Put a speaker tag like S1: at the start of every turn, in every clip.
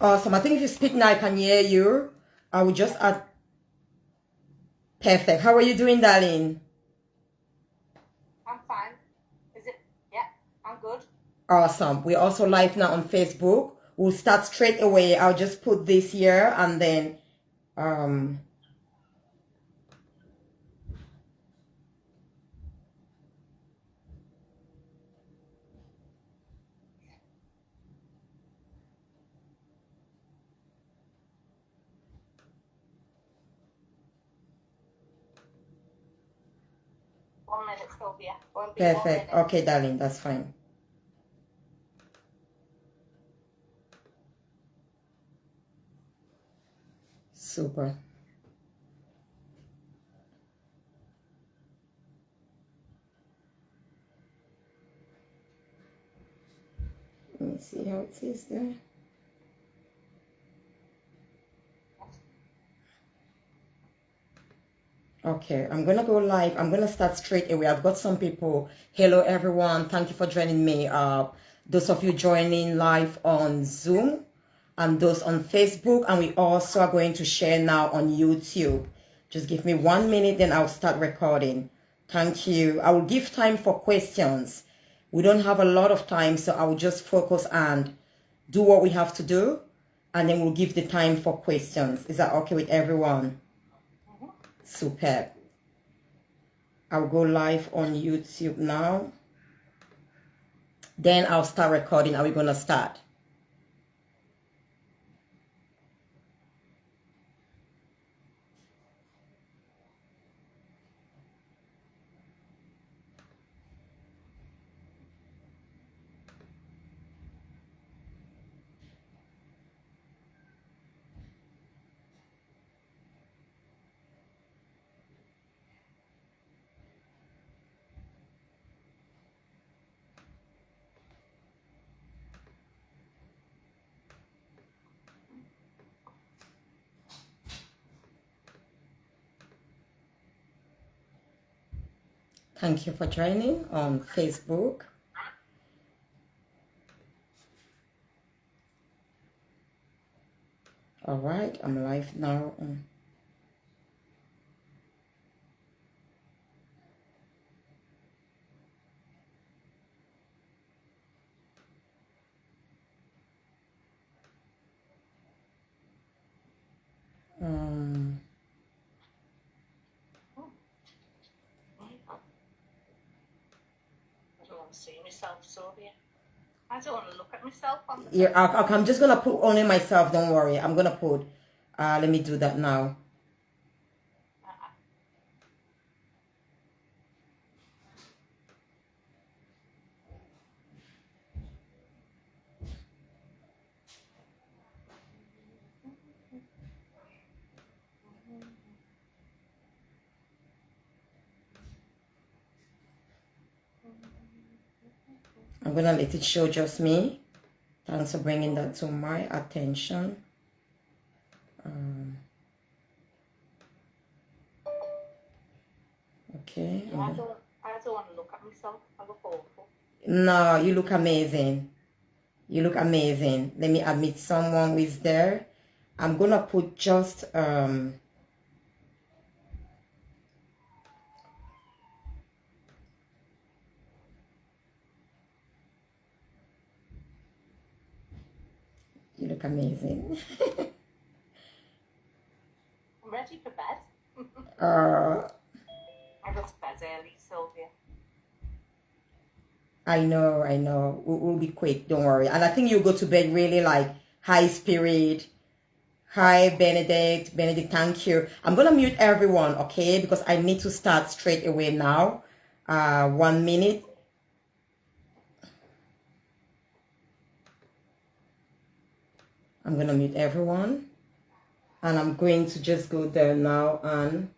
S1: Awesome. I think if you speak now, I can hear you. I will just add. Perfect. How are you doing, darling?
S2: I'm fine. Is it? Yeah, I'm good.
S1: Awesome. We're also live now on Facebook. We'll start straight away. I'll just put this here and then
S2: 1 minute, Sylvia. Won't be 1
S1: perfect.
S2: minute.
S1: Okay, darling, that's fine. Super. Let me see how it says there. Okay, I'm gonna go live. I'm gonna start straight away. I've got some people. Hello, everyone. Thank you for joining me. Those of you joining live on Zoom and those on Facebook, and we also are going to share now on YouTube. Just give me 1 minute, then I'll start recording. Thank you. I will give time for questions. We don't have a lot of time, so I will just focus and do what we have to do, and then we'll give the time for questions. Is that okay with everyone? Superb. I'll go live on YouTube now. Then I'll start recording. Are we going to start? Thank you for joining on Facebook. All right, I'm live now.
S2: I don't want to see myself, Sylvia. I don't want to look at myself on the
S1: Yeah, I'm just gonna put only myself. Don't worry. I'm gonna put. Let me do that now. I'm gonna let it show just me. Thanks for bringing that to my attention. Okay.
S2: Yeah, I don't want to look at myself. I look awful.
S1: No, you look amazing. You look amazing. Let me admit someone who is there. I'm gonna put just you look amazing.
S2: I'm ready for bed. I go to bed early, Sylvia.
S1: I know. We'll be quick, don't worry. And I think you go to bed really like high spirit. Hi, Benedict. Benedict, thank you. I'm going to mute everyone, okay? Because I need to start straight away now. 1 minute. I'm going to mute everyone. And I'm going to just go there now and...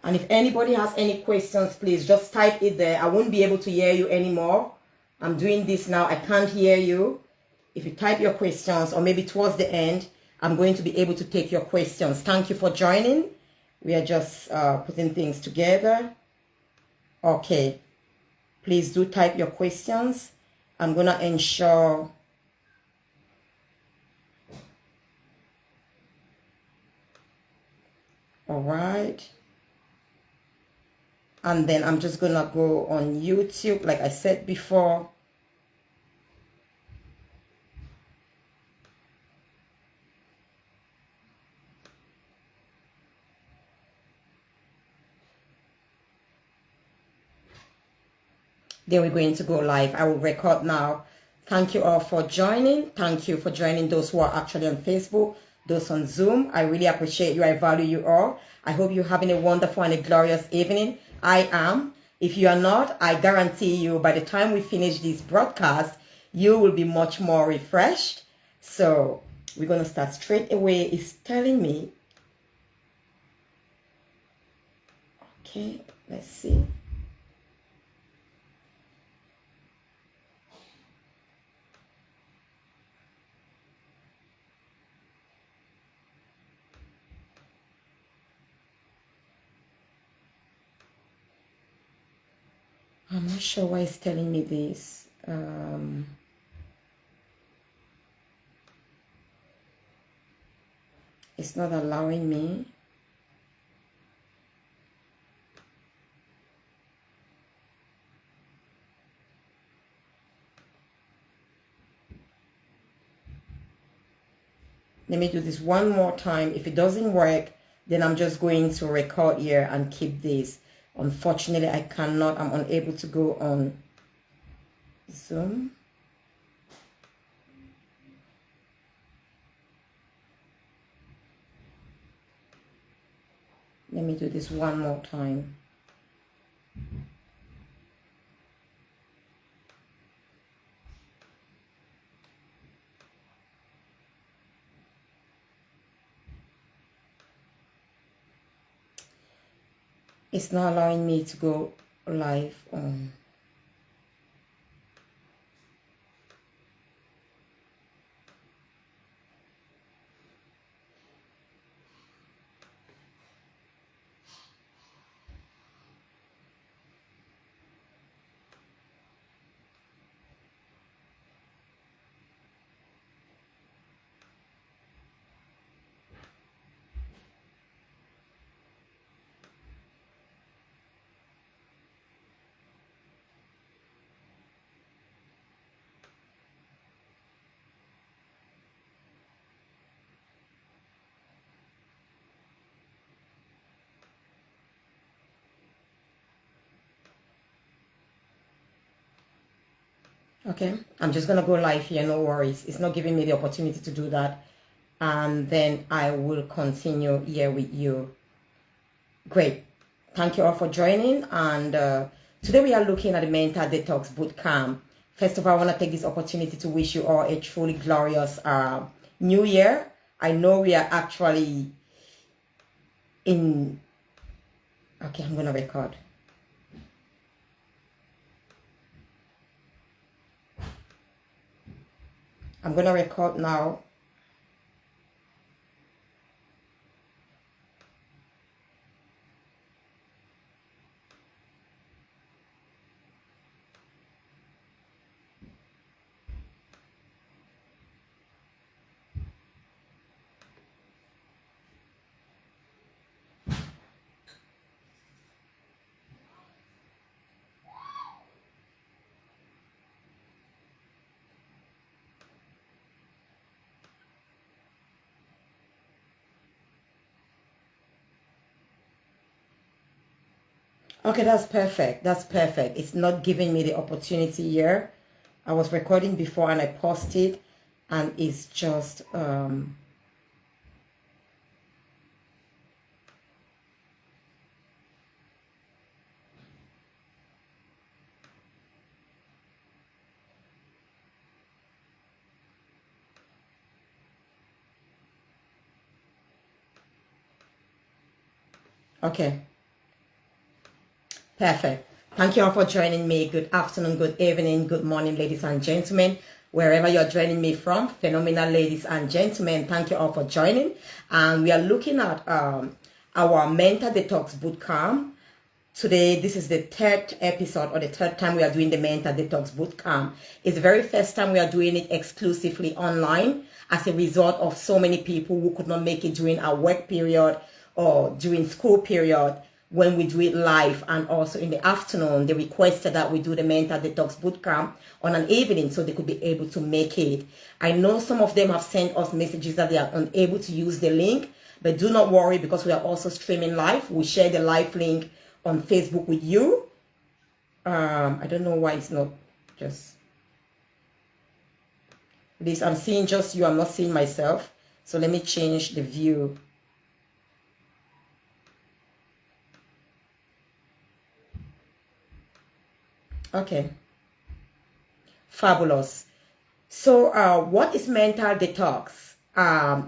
S1: And if anybody has any questions, please just type it there. I won't be able to hear you anymore. I'm doing this now. I can't hear you. If you type your questions, or maybe towards the end, I'm going to be able to take your questions. Thank you for joining. We are just putting things together. Okay. Please do type your questions. I'm going to ensure all right. And then I'm just going to go on YouTube, like I said before. Then we're going to go live. I will record now. Thank you all for joining. Thank you for joining those who are actually on Facebook, those on Zoom. I really appreciate you. I value you all. I hope you're having a wonderful and a glorious evening. I am. If you are not, I guarantee you by the time we finish this broadcast, you will be much more refreshed. So we're going to start straight away. It's telling me. Okay, let's see. I'm not sure why it's telling me this. It's not allowing me. Let me do this one more time. If it doesn't work, then I'm just going to record here and keep this. Unfortunately, I cannot. I'm unable to go on Zoom. Let me do this one more time. It's not allowing me to go live on. Okay, I'm just gonna go live here, no worries. It's not giving me the opportunity to do that. And then I will continue here with you. Great. Thank you all for joining. And today we are looking at the Mental Detox Bootcamp. First of all, I want to take this opportunity to wish you all a truly glorious new year. I know we are actually in... Okay, I'm going to record. I'm going to record now. Okay, that's perfect. That's perfect. It's not giving me the opportunity here. I was recording before and I paused it, and it's just okay. Perfect. Thank you all for joining me. Good afternoon, good evening, good morning, ladies and gentlemen. Wherever you're joining me from, phenomenal ladies and gentlemen, thank you all for joining. And we are looking at our Mental Detox Bootcamp Today, this is the third episode or the third time we are doing the Mental Detox Bootcamp. It's the very first time we are doing it exclusively online as a result of so many people who could not make it during our work period or during school period when we do it live, and also in the afternoon. They requested that we do the Mental Detox Bootcamp on an evening so they could be able to make it. I know some of them have sent us messages that they are unable to use the link, but do not worry because we are also streaming live. We share the live link on Facebook with you. I don't know why it's not just this. I'm seeing just you. I'm not seeing myself. So let me change the view. Okay. Fabulous. So what is mental detox?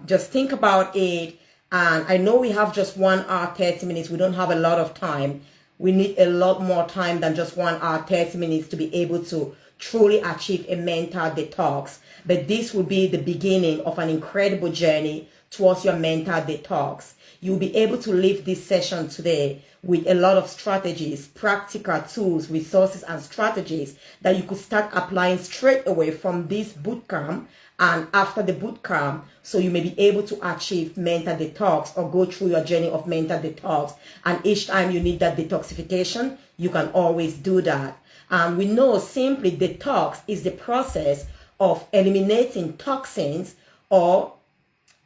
S1: Just think about it. And I know we have just 1 hour, 30 minutes. We don't have a lot of time. We need a lot more time than just 1 hour, 30 minutes to be able to truly achieve a mental detox. But this will be the beginning of an incredible journey towards your mental detox. You'll be able to leave this session today with a lot of strategies, practical tools, resources, and strategies that you could start applying straight away from this bootcamp and after the bootcamp, so you may be able to achieve mental detox or go through your journey of mental detox. And each time you need that detoxification, you can always do that. And we know simply detox is the process of eliminating toxins or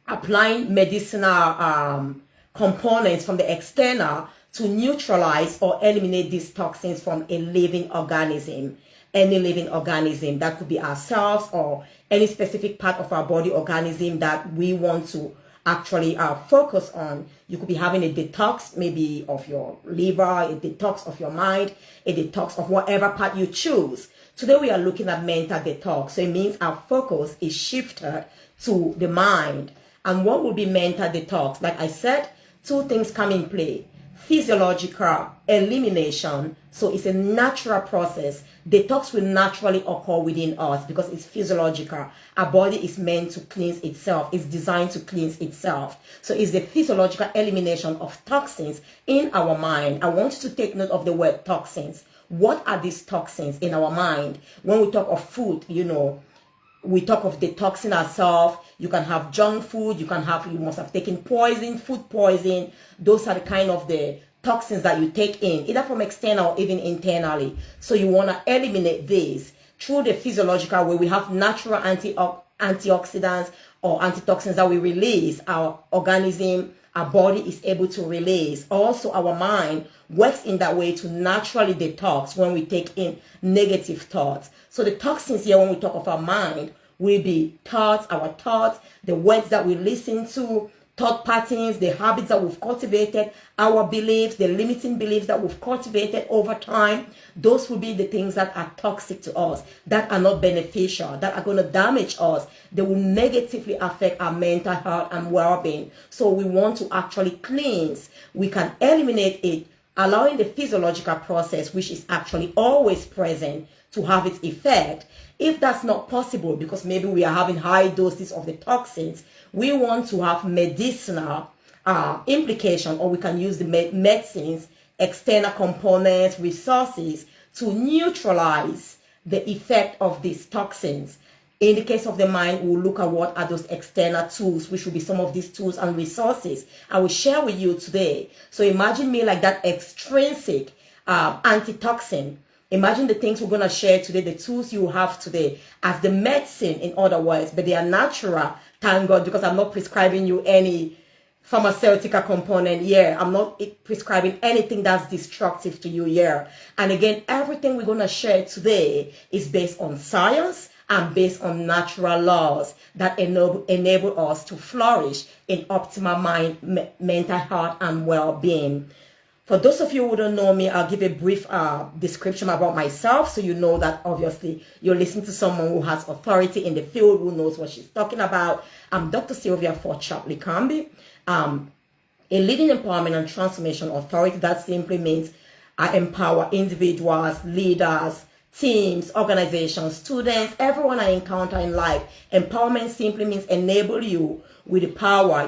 S1: applying medicinal components from the external to neutralize or eliminate these toxins from a living organism. Any living organism, that could be ourselves or any specific part of our body organism that we want to actually focus on. You could be having a detox maybe of your liver, a detox of your mind, a detox of whatever part you choose. Today we are looking at mental detox. So it means our focus is shifted to the mind. And what will be mental detox? Like I said, 2 things come in play. Physiological elimination. So it's a natural process. Detox will naturally occur within us because it's physiological. Our body is meant to cleanse itself. It's designed to cleanse itself. So it's the physiological elimination of toxins in our mind. I want you to take note of the word toxins. What are these toxins in our mind? When we talk of food, you know, we talk of detoxing ourselves. You can have junk food. You must have taken poison, food poison. Those are the kind of the toxins that you take in, either from external or even internally. So you want to eliminate these through the physiological way. We have natural antioxidants or antitoxins that we release. Our organism, our body is able to release. Also, our mind works in that way to naturally detox when we take in negative thoughts. So the toxins here, when we talk of our mind, will be thoughts, our thoughts, the words that we listen to, thought patterns, the habits that we've cultivated, our beliefs, the limiting beliefs that we've cultivated over time. Those will be the things that are toxic to us, that are not beneficial, that are going to damage us. They will negatively affect our mental health and well-being. So we want to actually cleanse. We can eliminate it, allowing the physiological process, which is actually always present, to have its effect. If that's not possible, because maybe we are having high doses of the toxins, we want to have medicinal implication, or we can use the medicines, external components, resources to neutralize the effect of these toxins. In the case of the mind, we'll look at what are those external tools, which will be some of these tools and resources I will share with you today. So imagine me like that extrinsic antitoxin. Imagine the things we're going to share today, the tools you have today as the medicine, in other words, but they are natural, thank God, because I'm not prescribing you any pharmaceutical component here. I'm not prescribing anything that's destructive to you here. And again, everything we're going to share today is based on science and based on natural laws that enable us to flourish in optimal mind, mental health, and well-being. For those of you who don't know me, I'll give a brief description about myself, so you know that obviously you're listening to someone who has authority in the field, who knows what she's talking about. I'm Dr. Sylvia Forchp-Likambi, a leading empowerment and transformation authority. That simply means I empower individuals, leaders, teams, organizations, students, everyone I encounter in life. Empowerment simply means enable you with the power,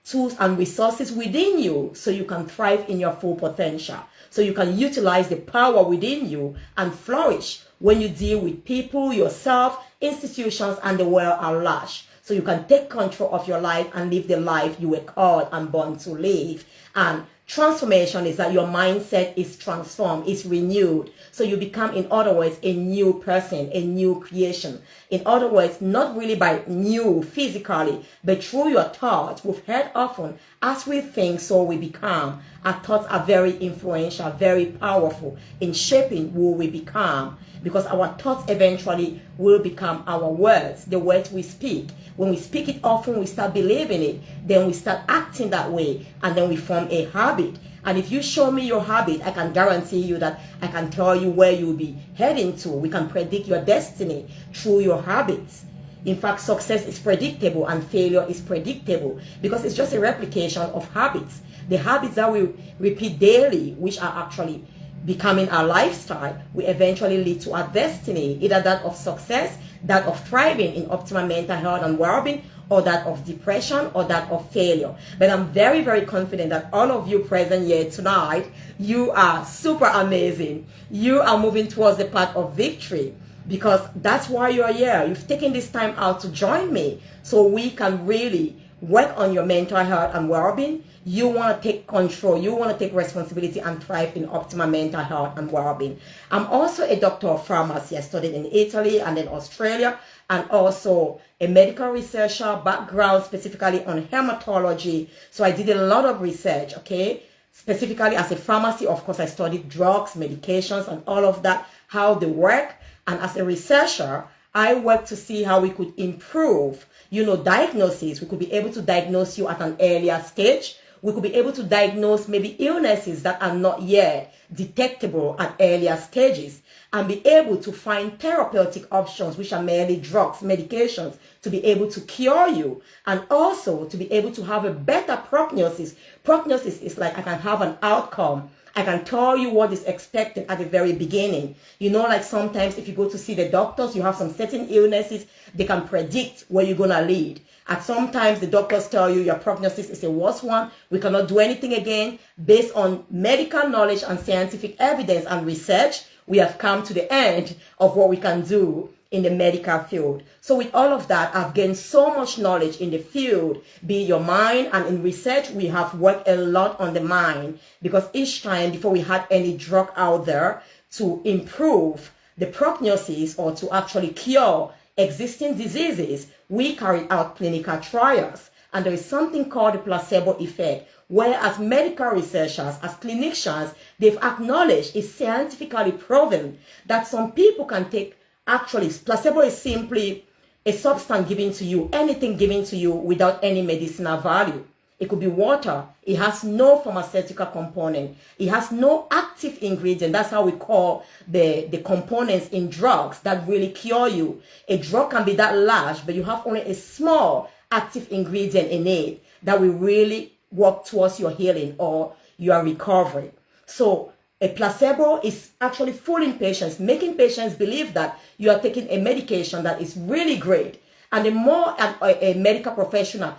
S1: tools and resources within you so you can thrive in your full potential. So you can utilize the power within you and flourish when you deal with people, yourself, institutions, and the world at large. So you can take control of your life and live the life you were called and born to live. And transformation is that your mindset is transformed, is renewed. So you become, in other words, a new person, a new creation. In other words, not really by new physically, but through your thoughts. We've heard often, as we think, so we become. Our thoughts are very influential, very powerful in shaping who we become, because our thoughts eventually will become our words, the words we speak. When we speak it often, we start believing it, then we start acting that way, and then we form a habit. And if you show me your habit, I can guarantee you that I can tell you where you'll be heading to. We can predict your destiny through your habits. In fact, success is predictable and failure is predictable because it's just a replication of habits. The habits that we repeat daily, which are actually becoming our lifestyle, will eventually lead to our destiny, either that of success, that of thriving in optimal mental health and well-being, or that of depression, or that of failure. But I'm very, very confident that all of you present here tonight, you are super amazing. You are moving towards the path of victory, because that's why you are here. You've taken this time out to join me so we can really work on your mental health and well-being. You want to take control, you want to take responsibility and thrive in optimal mental health and well-being. I'm also a doctor of pharmacy. I studied in Italy and then Australia, and also a medical researcher, background specifically on hematology. So I did a lot of research, okay? Specifically as a pharmacy, of course, I studied drugs, medications, and all of that, how they work. And as a researcher, I worked to see how we could improve, diagnosis. We could be able to diagnose you at an earlier stage. We could be able to diagnose maybe illnesses that are not yet detectable at earlier stages, and be able to find therapeutic options, which are merely drugs, medications, to be able to cure you, and also to be able to have a better prognosis. Prognosis is like I can have an outcome. I can tell you what is expected at the very beginning. Like sometimes if you go to see the doctors, you have some certain illnesses, they can predict where you're going to lead. And sometimes the doctors tell you your prognosis is a worse one. We cannot do anything again. Based on medical knowledge and scientific evidence and research, we have come to the end of what we can do in the medical field. So with all of that, I've gained so much knowledge in the field, be it your mind, and in research, we have worked a lot on the mind, because each time before we had any drug out there to improve the prognosis or to actually cure existing diseases, we carried out clinical trials. And there is something called the placebo effect, where as medical researchers, as clinicians, they've acknowledged, it's scientifically proven that some people can take, actually, placebo is simply a substance given to you, anything given to you without any medicinal value. It could be water. It has no pharmaceutical component. It has no active ingredient. That's how we call the components in drugs that really cure you. A drug can be that large, but you have only a small active ingredient in it that will really work towards your healing or your recovery. So a placebo is actually fooling patients, making patients believe that you are taking a medication that is really great. And the more a medical professional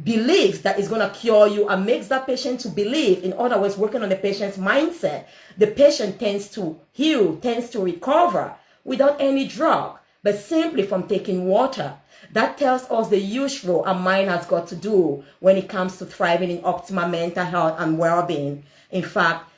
S1: believes that it's going to cure you and makes that patient to believe, in other words, working on the patient's mindset, the patient tends to heal, tends to recover without any drug, but simply from taking water. That tells us the huge role our mind has got to do when it comes to thriving in optimal mental health and well-being. In fact,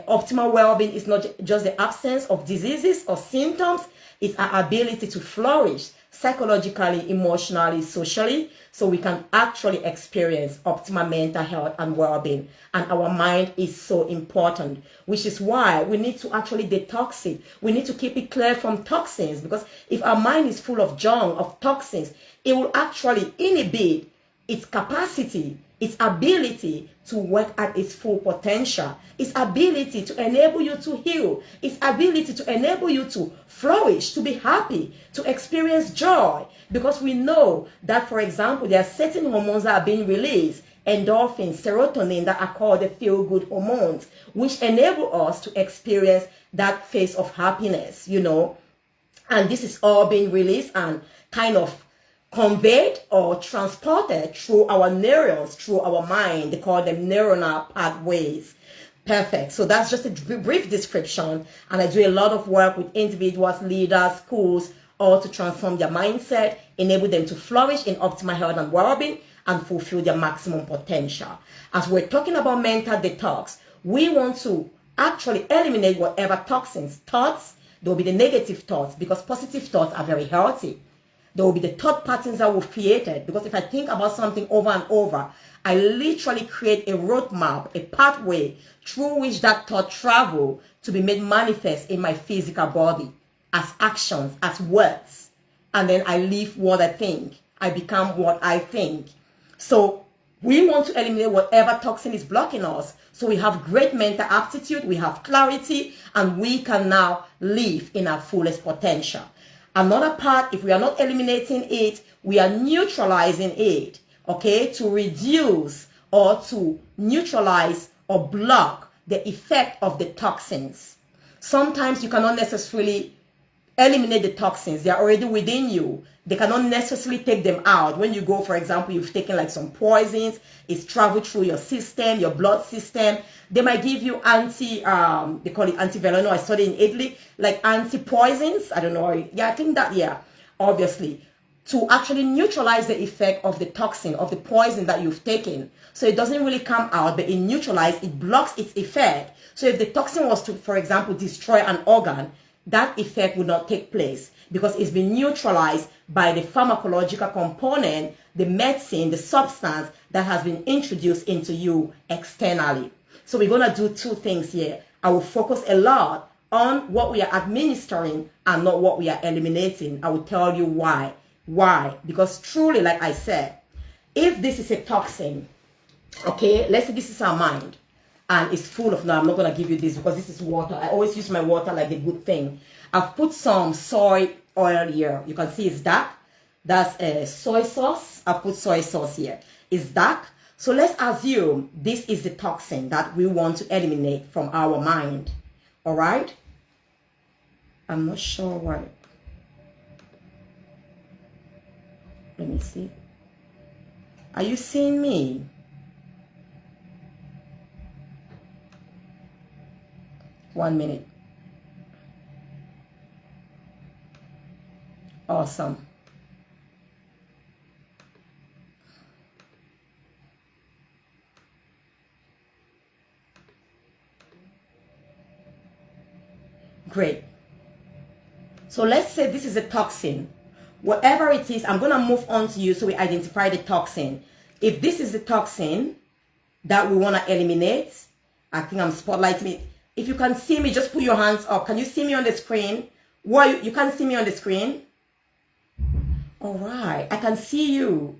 S1: optimal well-being is not just the absence of diseases or symptoms, it's our ability to flourish psychologically, emotionally, socially, so we can actually experience optimal mental health and well-being. And our mind is so important, which is why we need to actually detox it. We need to keep it clear from toxins, because if our mind is full of junk, of toxins, it will actually inhibit its capacity, its ability to work at its full potential, its ability to enable you to heal, its ability to enable you to flourish, to be happy, to experience joy. Because we know that, for example, there are certain hormones that are being released, endorphins, serotonin, that are called the feel-good hormones, which enable us to experience that phase of happiness, And this is all being released and kind of conveyed or transported through our neurons, through our mind. They call them neuronal pathways. Perfect. So that's just a brief description. And I do a lot of work with individuals, leaders, schools, all to transform their mindset, enable them to flourish in optimal health and well-being, and fulfill their maximum potential. As we're talking about mental detox, we want to actually eliminate whatever toxins, thoughts. There will be the negative thoughts, because positive thoughts are very healthy. There will be the thought patterns that we've created, because if I think about something over and over, I literally create a roadmap, a pathway through which that thought travel to be made manifest in my physical body as actions, as words. And then I live what I think. I become what I think. So we want to eliminate whatever toxin is blocking us. So we have great mental aptitude, we have clarity, and we can now live in our fullest potential. Another part, if we are not eliminating it, we are neutralizing it, okay, to reduce or to neutralize or block the effect of the toxins. Sometimes you cannot necessarily eliminate the toxins. They are already within you. They cannot necessarily take them out. When you go, for example, you've taken like some poisons, it's traveled through your system, your blood system. They might give you they call it antiveleno. I studied in Italy, like anti-poisons. I don't know. Yeah, I think that, yeah, obviously, to actually neutralize the effect of the toxin, of the poison that you've taken. So it doesn't really come out, but it neutralizes, it blocks its effect. So if the toxin was to, for example, destroy an organ, that effect would not take place because it's been neutralized by the pharmacological component, the medicine, the substance that has been introduced into you externally. So we're going to do two things here. I will focus a lot on what we are administering and not what we are eliminating. I will tell you why. Why? Because truly, like I said, if this is a toxin, okay, let's say this is our mind, and it's full of, no, I'm not going to give you this because this is water. I always use my water like a good thing. I've put some soy oil here. You can see it's dark. That's soy sauce. I've put soy sauce here. It's dark. So let's assume this is the toxin that we want to eliminate from our mind. All right? I'm not sure why. Let me see. Are you seeing me? One minute. Awesome. Great. So let's say this is a toxin. Whatever it is, I'm going to move on to you so we identify the toxin. If this is the toxin that we want to eliminate, I think I'm spotlighting it. If you can see me, just put your hands up. Can you see me on the screen? What, you can't see me on the screen? All right, I can see you.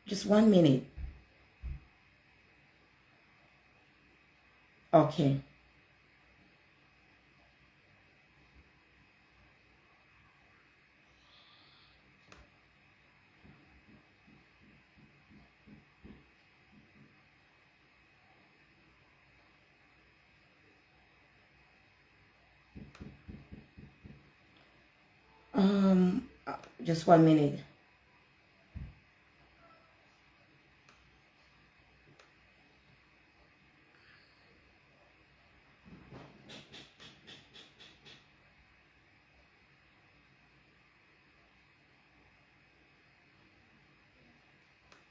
S1: Just 1 minute. Okay. Just 1 minute.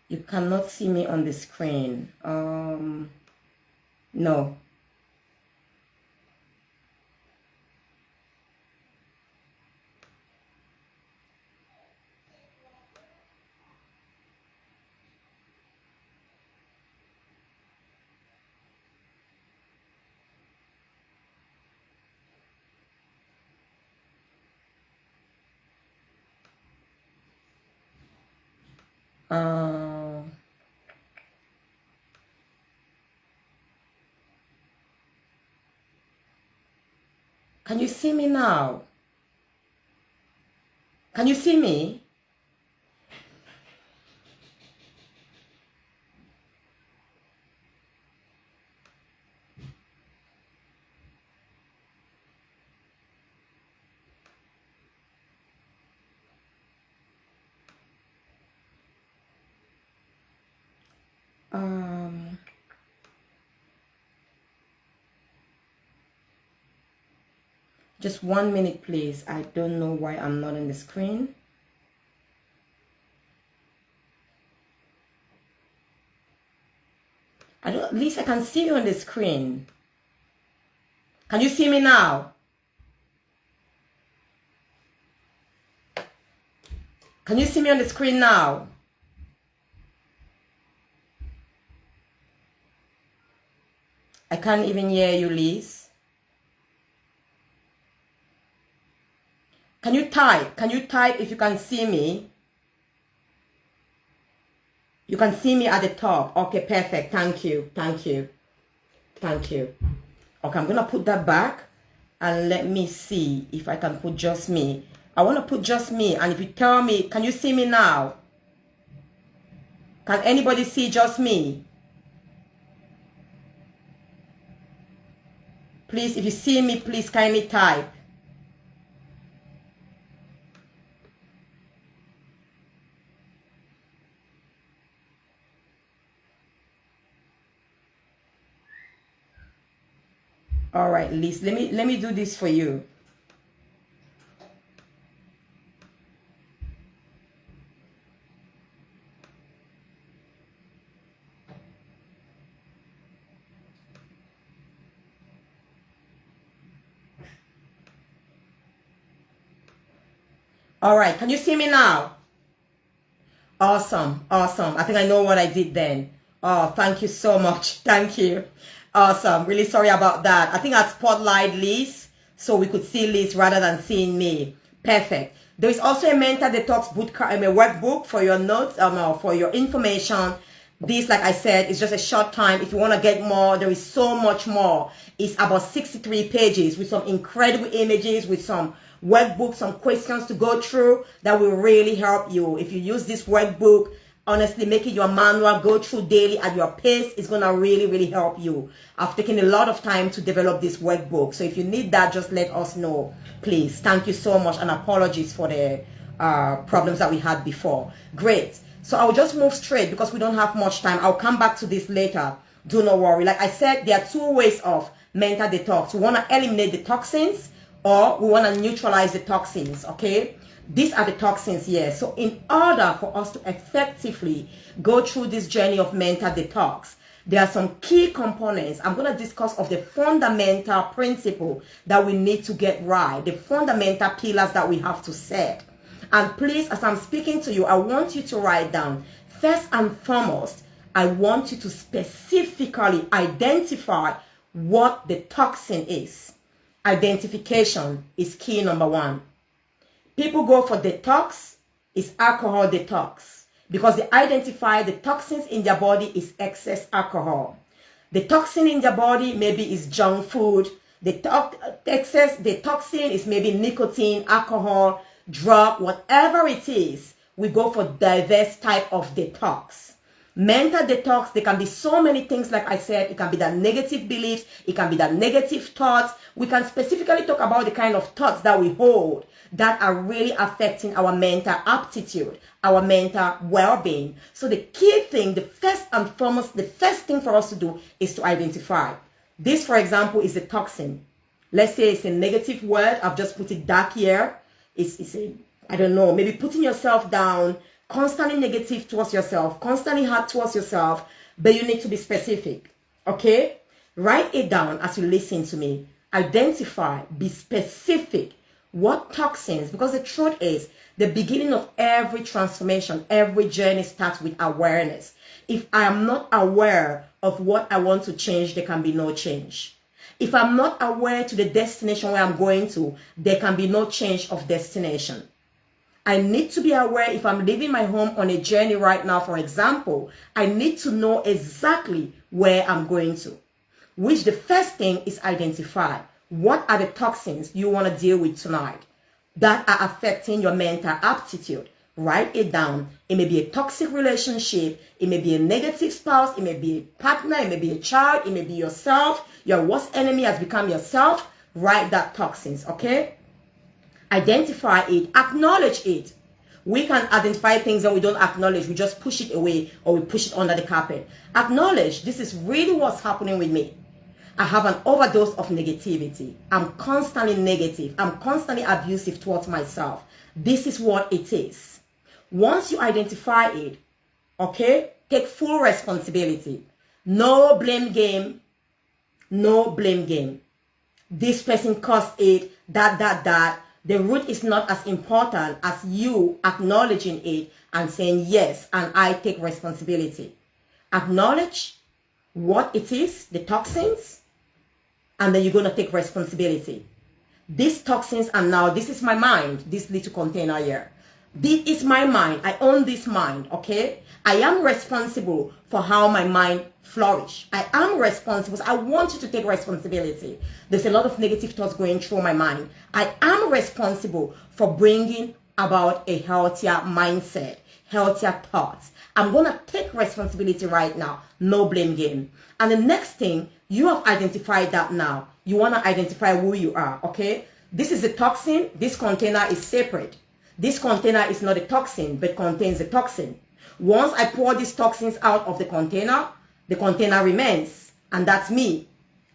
S1: You cannot see me on the screen. No. Can you see me now? Can you see me? Just 1 minute, please. I don't know why I'm not on the screen. At least I can see you on the screen. Can you see me now? Can you see me on the screen now? I can't even hear you, Liz. Can you type? Can you type if you can see me? You can see me at the top. Okay, perfect. Thank you. Thank you. Thank you. Okay, I'm going to put that back and let me see if I can put just me. I want to put just me, and if you tell me, can you see me now? Can anybody see just me? Please, if you see me, please kindly type. All right, Liz, let me do this for you. All right, can you see me now? Awesome, awesome. I think I know what I did then. Oh, thank you so much. Thank you. Awesome. Really sorry about that. I think I spotlight Liz so we could see Liz rather than seeing me. Perfect. There is also a Mental Detox Bootcamp, a workbook for your notes, for your information. This, like I said, is just a short time. If you want to get more, there is so much more. It's about 63 pages with some incredible images, with some workbook, some questions to go through that will really help you. If you use this workbook, honestly, make it your manual, go through daily at your pace. It's going to really, really help you. I've taken a lot of time to develop this workbook. So if you need that, just let us know, please. Thank you so much, and apologies for the problems that we had before. Great. So I'll just move straight because we don't have much time. I'll come back to this later. Do not worry. Like I said, there are two ways of mental detox. We want to eliminate the toxins, or we want to neutralize the toxins, okay? These are the toxins here. So in order for us to effectively go through this journey of mental detox, there are some key components. I'm going to discuss of the fundamental principle that we need to get right, the fundamental pillars that we have to set. And please, as I'm speaking to you, I want you to write down, first and foremost, I want you to specifically identify what the toxin is. Identification is key number one. People go for detox, it's alcohol detox, because they identify the toxins in their body is excess alcohol. The toxin in their body maybe is junk food. The toxin is maybe nicotine, alcohol, drug, whatever it is. We go for diverse type of detox. Mental detox, there can be so many things, like I said. It can be that negative beliefs, it can be that negative thoughts. We can specifically talk about the kind of thoughts that we hold that are really affecting our mental aptitude, our mental well-being. So the key thing, the first and foremost, the first thing for us to do is to identify. This, for example, is a toxin. Let's say it's a negative word. I've just put it dark here. It's a, I don't know, maybe putting yourself down, constantly negative towards yourself, constantly hard towards yourself, but you need to be specific, okay? Write it down as you listen to me. Identify, be specific. What toxins? Because the truth is, the beginning of every transformation, every journey starts with awareness. If I am not aware of what I want to change, there can be no change. If I'm not aware to the destination where I'm going to, there can be no change of destination. I need to be aware. If I'm leaving my home on a journey right now, for example, I need to know exactly where I'm going to. Which the first thing is identify. What are the toxins you want to deal with tonight that are affecting your mental aptitude? Write it down. It may be a toxic relationship. It may be a negative spouse. It may be a partner. It may be a child. It may be yourself. Your worst enemy has become yourself. Write that toxins, okay? Identify it. Acknowledge it. We can identify things and we don't acknowledge. We just push it away or we push it under the carpet. Acknowledge, this is really what's happening with me. I have an overdose of negativity. I'm constantly negative. I'm constantly abusive towards myself. This is what it is. Once you identify it, okay, take full responsibility. No blame game. No blame game. This person caused it, that. The root is not as important as you acknowledging it and saying yes, and I take responsibility. Acknowledge what it is, the toxins, and then you're going to take responsibility. These toxins are now, this is my mind, this little container here. This is my mind. I own this mind, okay? I am responsible for how my mind flourish. I am responsible. I want you to take responsibility. There's a lot of negative thoughts going through my mind. I am responsible for bringing about a healthier mindset, healthier thoughts. I'm going to take responsibility right now. No blame game. And the next thing, you have identified that now. You want to identify who you are, okay? This is a toxin. This container is separate. This container is not a toxin, but contains a toxin. Once I pour these toxins out of the container remains, and that's me.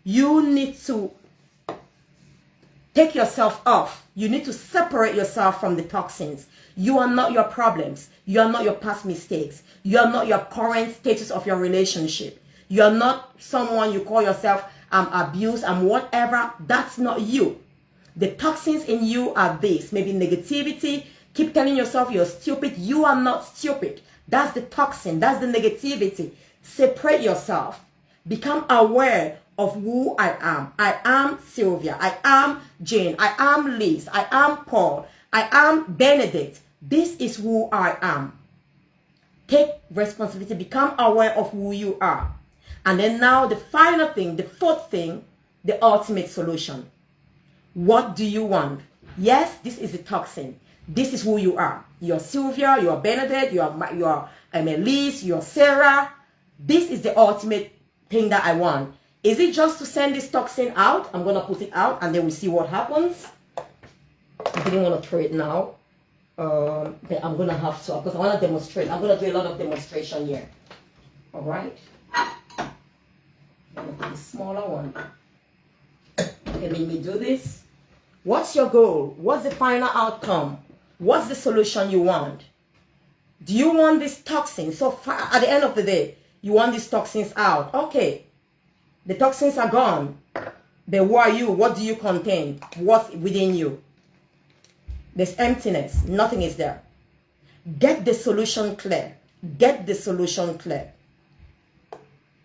S1: You need to take yourself off. You need to separate yourself from the toxins. You are not your problems. You are not your past mistakes. You are not your current status of your relationship. You are not someone you call yourself abused and whatever. That's not you. The toxins in you are this, maybe negativity. Keep telling yourself you're stupid. You are not stupid. That's the toxin. That's the negativity. Separate yourself. Become aware of who I am. I am Sylvia. I am Jane. I am Liz. I am Paul. I am Benedict. This is who I am. Take responsibility. Become aware of who you are. And then now the final thing, the fourth thing, the ultimate solution. What do you want? Yes, this is the toxin. This is who you are. You're Sylvia, you're Benedict, you're Liz, you're Sarah. This is the ultimate thing that I want. Is it just to send this toxin out? I'm going to put it out and then we see what happens. I didn't want to throw it now. But I'm going to have to, because I want to demonstrate. I'm going to do a lot of demonstration here. All right. I'm going to put a smaller one. Okay, let me do this. What's your goal? What's the final outcome? What's the solution you want? Do you want this toxin? So at the end of the day, you want these toxins out. Okay. The toxins are gone. But who are you? What do you contain? What's within you? There's emptiness. Nothing is there. Get the solution clear. Get the solution clear.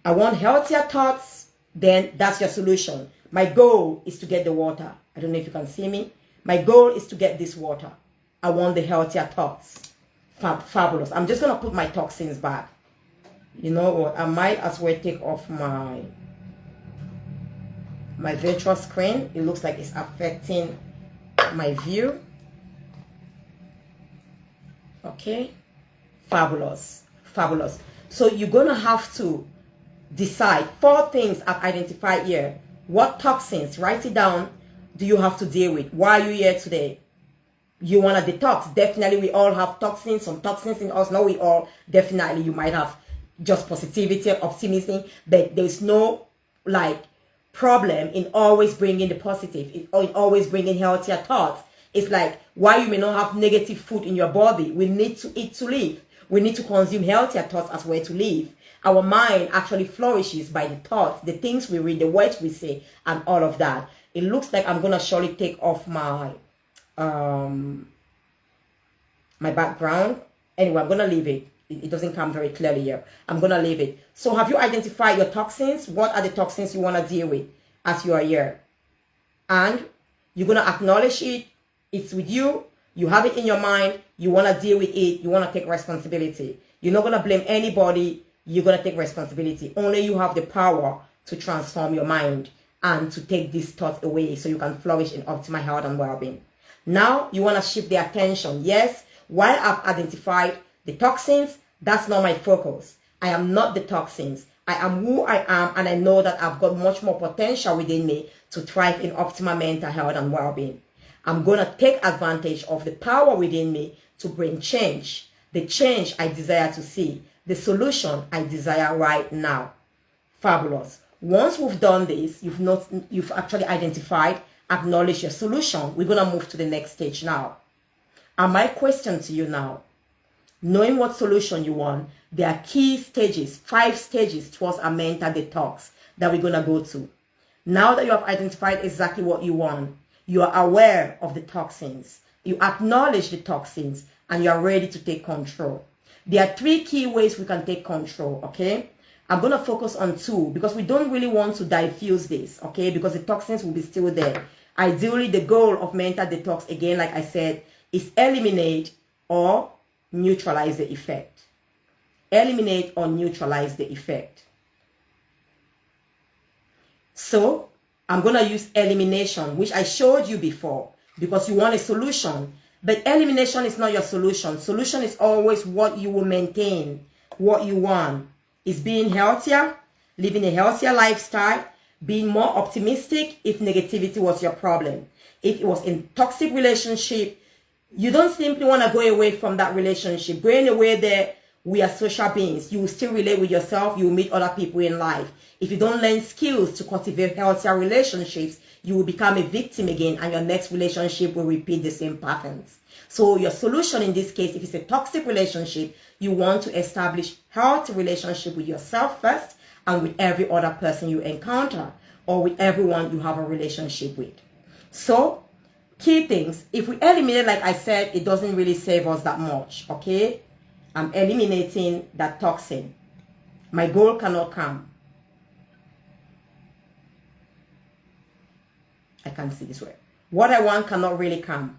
S1: I want healthier thoughts. Then that's your solution. My goal is to get the water. I don't know if you can see me. My goal is to get this water. I want the healthier thoughts. Fabulous. I'm just going to put my toxins back. You know what? I might as well take off my virtual screen. It looks like it's affecting my view. Okay. Fabulous. Fabulous. So you're going to have to decide 4 things I've identified here. What toxins? Write it down. Do you have to deal with? Why are you here today? You want to detox? Definitely, we all have toxins. Some toxins in us. No, we all definitely. You might have just positivity, optimism, but there's no like problem in always bringing the positive, in always bringing healthier thoughts. It's like why you may not have negative food in your body. We need to eat to live. We need to consume healthier thoughts as well to live. Our mind actually flourishes by the thoughts, the things we read, the words we say, and all of that. It looks like I'm gonna surely take off my my background. Anyway, I'm gonna leave it. It doesn't come very clearly here. I'm gonna leave it. So have you identified your toxins? What are the toxins you want to deal with as you are here? And you're gonna acknowledge it. It's with you. You have it in your mind. You want to deal with it. You want to take responsibility. You're not gonna blame anybody. You're gonna take responsibility. Only you have the power to transform your mind and to take these thoughts away so you can flourish in optimal health and well-being. Now you want to shift the attention. Yes, while I've identified the toxins, that's not my focus. I am not the toxins. I am who I am, and I know that I've got much more potential within me to thrive in optimal mental health and well-being. I'm going to take advantage of the power within me to bring change. The change I desire to see. The solution I desire right now. Fabulous. Once we've done this, you've actually identified, acknowledged your solution. We're going to move to the next stage now. And my question to you now, knowing what solution you want, there are key stages, 5 stages towards a mental detox that we're going to go to. Now that you have identified exactly what you want, you are aware of the toxins, you acknowledge the toxins, and you are ready to take control. There are 3 key ways we can take control, okay? I'm going to focus on 2 because we don't really want to diffuse this, okay? Because the toxins will be still there. Ideally, the goal of mental detox, again, like I said, is eliminate or neutralize the effect. Eliminate or neutralize the effect. So, I'm going to use elimination, which I showed you before, because you want a solution. But elimination is not your solution. Solution is always what you will maintain, what you want. Is being healthier, living a healthier lifestyle, being more optimistic if negativity was your problem. If it was in toxic relationship, you don't simply want to go away from that relationship. Going away there, we are social beings. You will still relate with yourself. You will meet other people in life. If you don't learn skills to cultivate healthier relationships, you will become a victim again, and your next relationship will repeat the same patterns. So your solution in this case, if it's a toxic relationship, you want to establish healthy relationship with yourself first and with every other person you encounter or with everyone you have a relationship with. So key things, if we eliminate, like I said, it doesn't really save us that much, okay? I'm eliminating that toxin. My goal cannot come. I can't see this way. What I want cannot really come.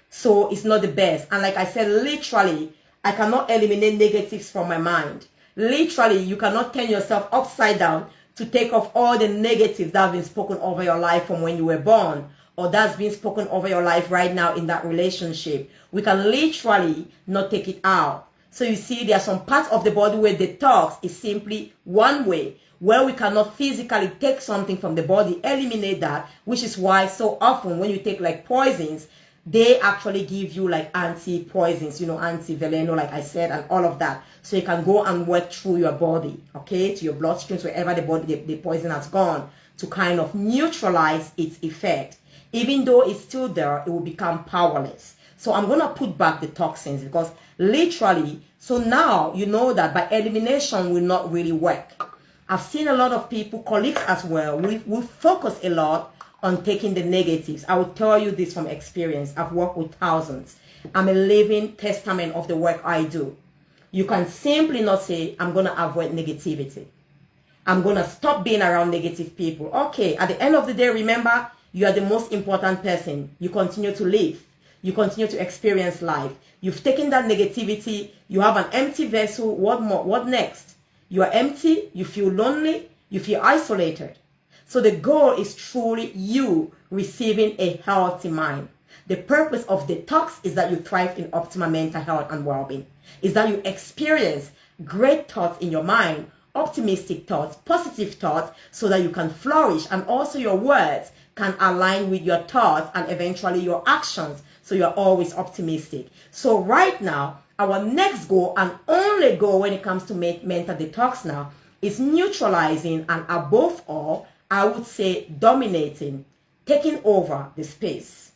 S1: So it's not the best. And like I said, literally, I cannot eliminate negatives from my mind. Literally, you cannot turn yourself upside down to take off all the negatives that have been spoken over your life from when you were born, or that's been spoken over your life right now in that relationship. We can literally not take it out. So you see, there are some parts of the body where detox is simply one way, where we cannot physically take something from the body, eliminate that, which is why so often when you take like poisons, they actually give you like anti-poisons, you know, anti-veneno, like I said, and all of that. So you can go and work through your body, okay, to your bloodstreams, wherever the poison has gone, to kind of neutralize its effect. Even though it's still there, it will become powerless. So I'm going to put back the toxins because literally, so now you know that by elimination will not really work. I've seen a lot of people, colleagues as well, we focus a lot on taking the negatives. I will tell you this from experience. I've worked with thousands. I'm a living testament of the work I do. You can simply not say, I'm going to avoid negativity. I'm going to stop being around negative people. Okay, at the end of the day, remember, you are the most important person. You continue to live. You continue to experience life. You've taken that negativity. You have an empty vessel. What more? What next? You are empty. You feel lonely. You feel isolated. So the goal is truly you receiving a healthy mind. The purpose of detox is that you thrive in optimal mental health and well-being. Is that you experience great thoughts in your mind, optimistic thoughts, positive thoughts, so that you can flourish, and also your words can align with your thoughts and eventually your actions, so you're always optimistic. So right now, our next goal and only goal when it comes to mental detox now is neutralizing, and above all, I would say dominating, taking over the space.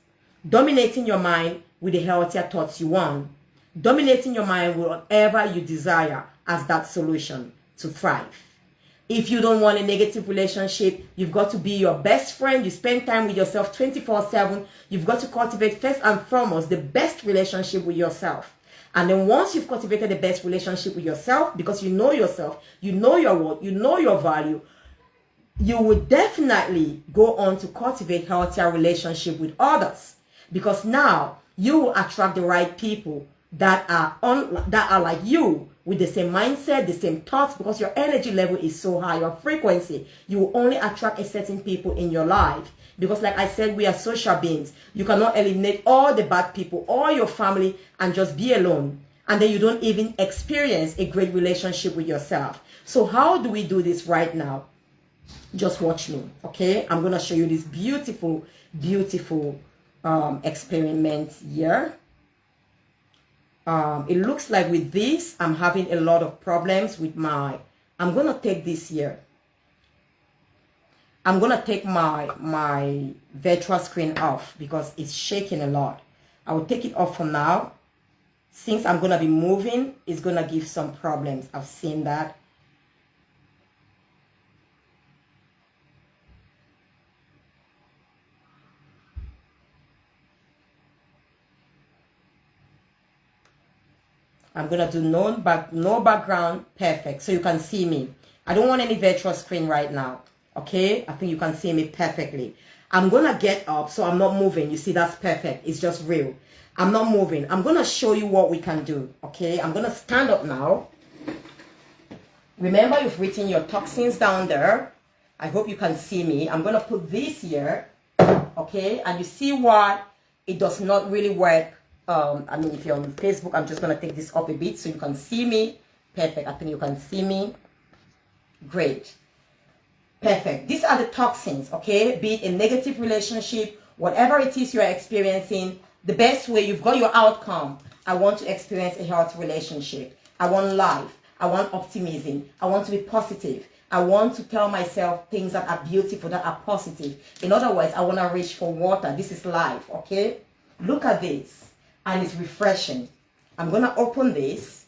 S1: Dominating your mind with the healthier thoughts you want. Dominating your mind with whatever you desire as that solution to thrive. If you don't want a negative relationship, you've got to be your best friend. You spend time with yourself 24/7. You've got to cultivate first and foremost the best relationship with yourself. And then once you've cultivated the best relationship with yourself, because you know yourself, you know your worth, you know your value, you will definitely go on to cultivate healthier relationship with others, because now you will attract the right people that are like you, with the same mindset, the same thoughts, because your energy level is so high, your frequency. You will only attract a certain people in your life, because like I said, we are social beings. You cannot eliminate all the bad people, all your family, and just be alone, and then you don't even experience a great relationship with yourself. So how do we do this right now? Just watch me, okay? I'm going to show you this beautiful, beautiful experiment here. It looks like with this, I'm having a lot of problems with I'm going to take this here. I'm going to take my virtual screen off because it's shaking a lot. I will take it off for now. Since I'm going to be moving, it's going to give some problems. I've seen that. I'm going to do no background. Perfect. So you can see me. I don't want any virtual screen right now. Okay? I think you can see me perfectly. I'm going to get up so I'm not moving. You see, that's perfect. It's just real. I'm not moving. I'm going to show you what we can do. Okay? I'm going to stand up now. Remember, you've written your toxins down there. I hope you can see me. I'm going to put this here. Okay? And you see what? It does not really work. I mean, if you're on Facebook, I'm just going to take this up a bit so you can see me. Perfect. I think you can see me. Great. Perfect. These are the toxins, okay? Be it a negative relationship, whatever it is you're experiencing, the best way you've got your outcome. I want to experience a healthy relationship. I want life. I want optimism. I want to be positive. I want to tell myself things that are beautiful, that are positive. In other words, I want to reach for water. This is life, okay? Look at this. And it's refreshing. I'm going to open this.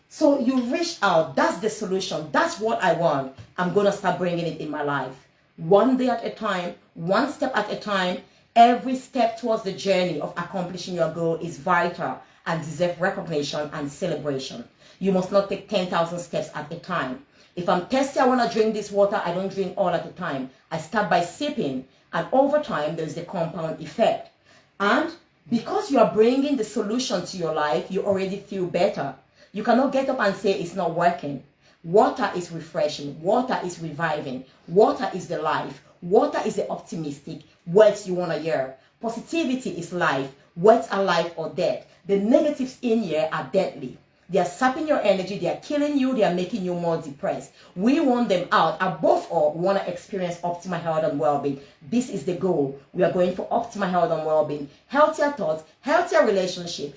S1: So you reach out. That's the solution. That's what I want. I'm going to start bringing it in my life. One day at a time, one step at a time. Every step towards the journey of accomplishing your goal is vital and deserves recognition and celebration. You must not take 10,000 steps at a time. If I'm thirsty, I want to drink this water. I don't drink all at a time. I start by sipping. And over time, there's the compound effect. And because you are bringing the solution to your life, you already feel better. You cannot get up and say it's not working. Water is refreshing. Water is reviving. Water is the life. Water is the optimistic words you want to hear. Positivity is life. Words are life or death. The negatives in here are deadly. They are sapping your energy. They are killing you. They are making you more depressed. We want them out. Above all, we want to experience optimal health and well-being. This is the goal. We are going for optimal health and well-being. Healthier thoughts, healthier relationship.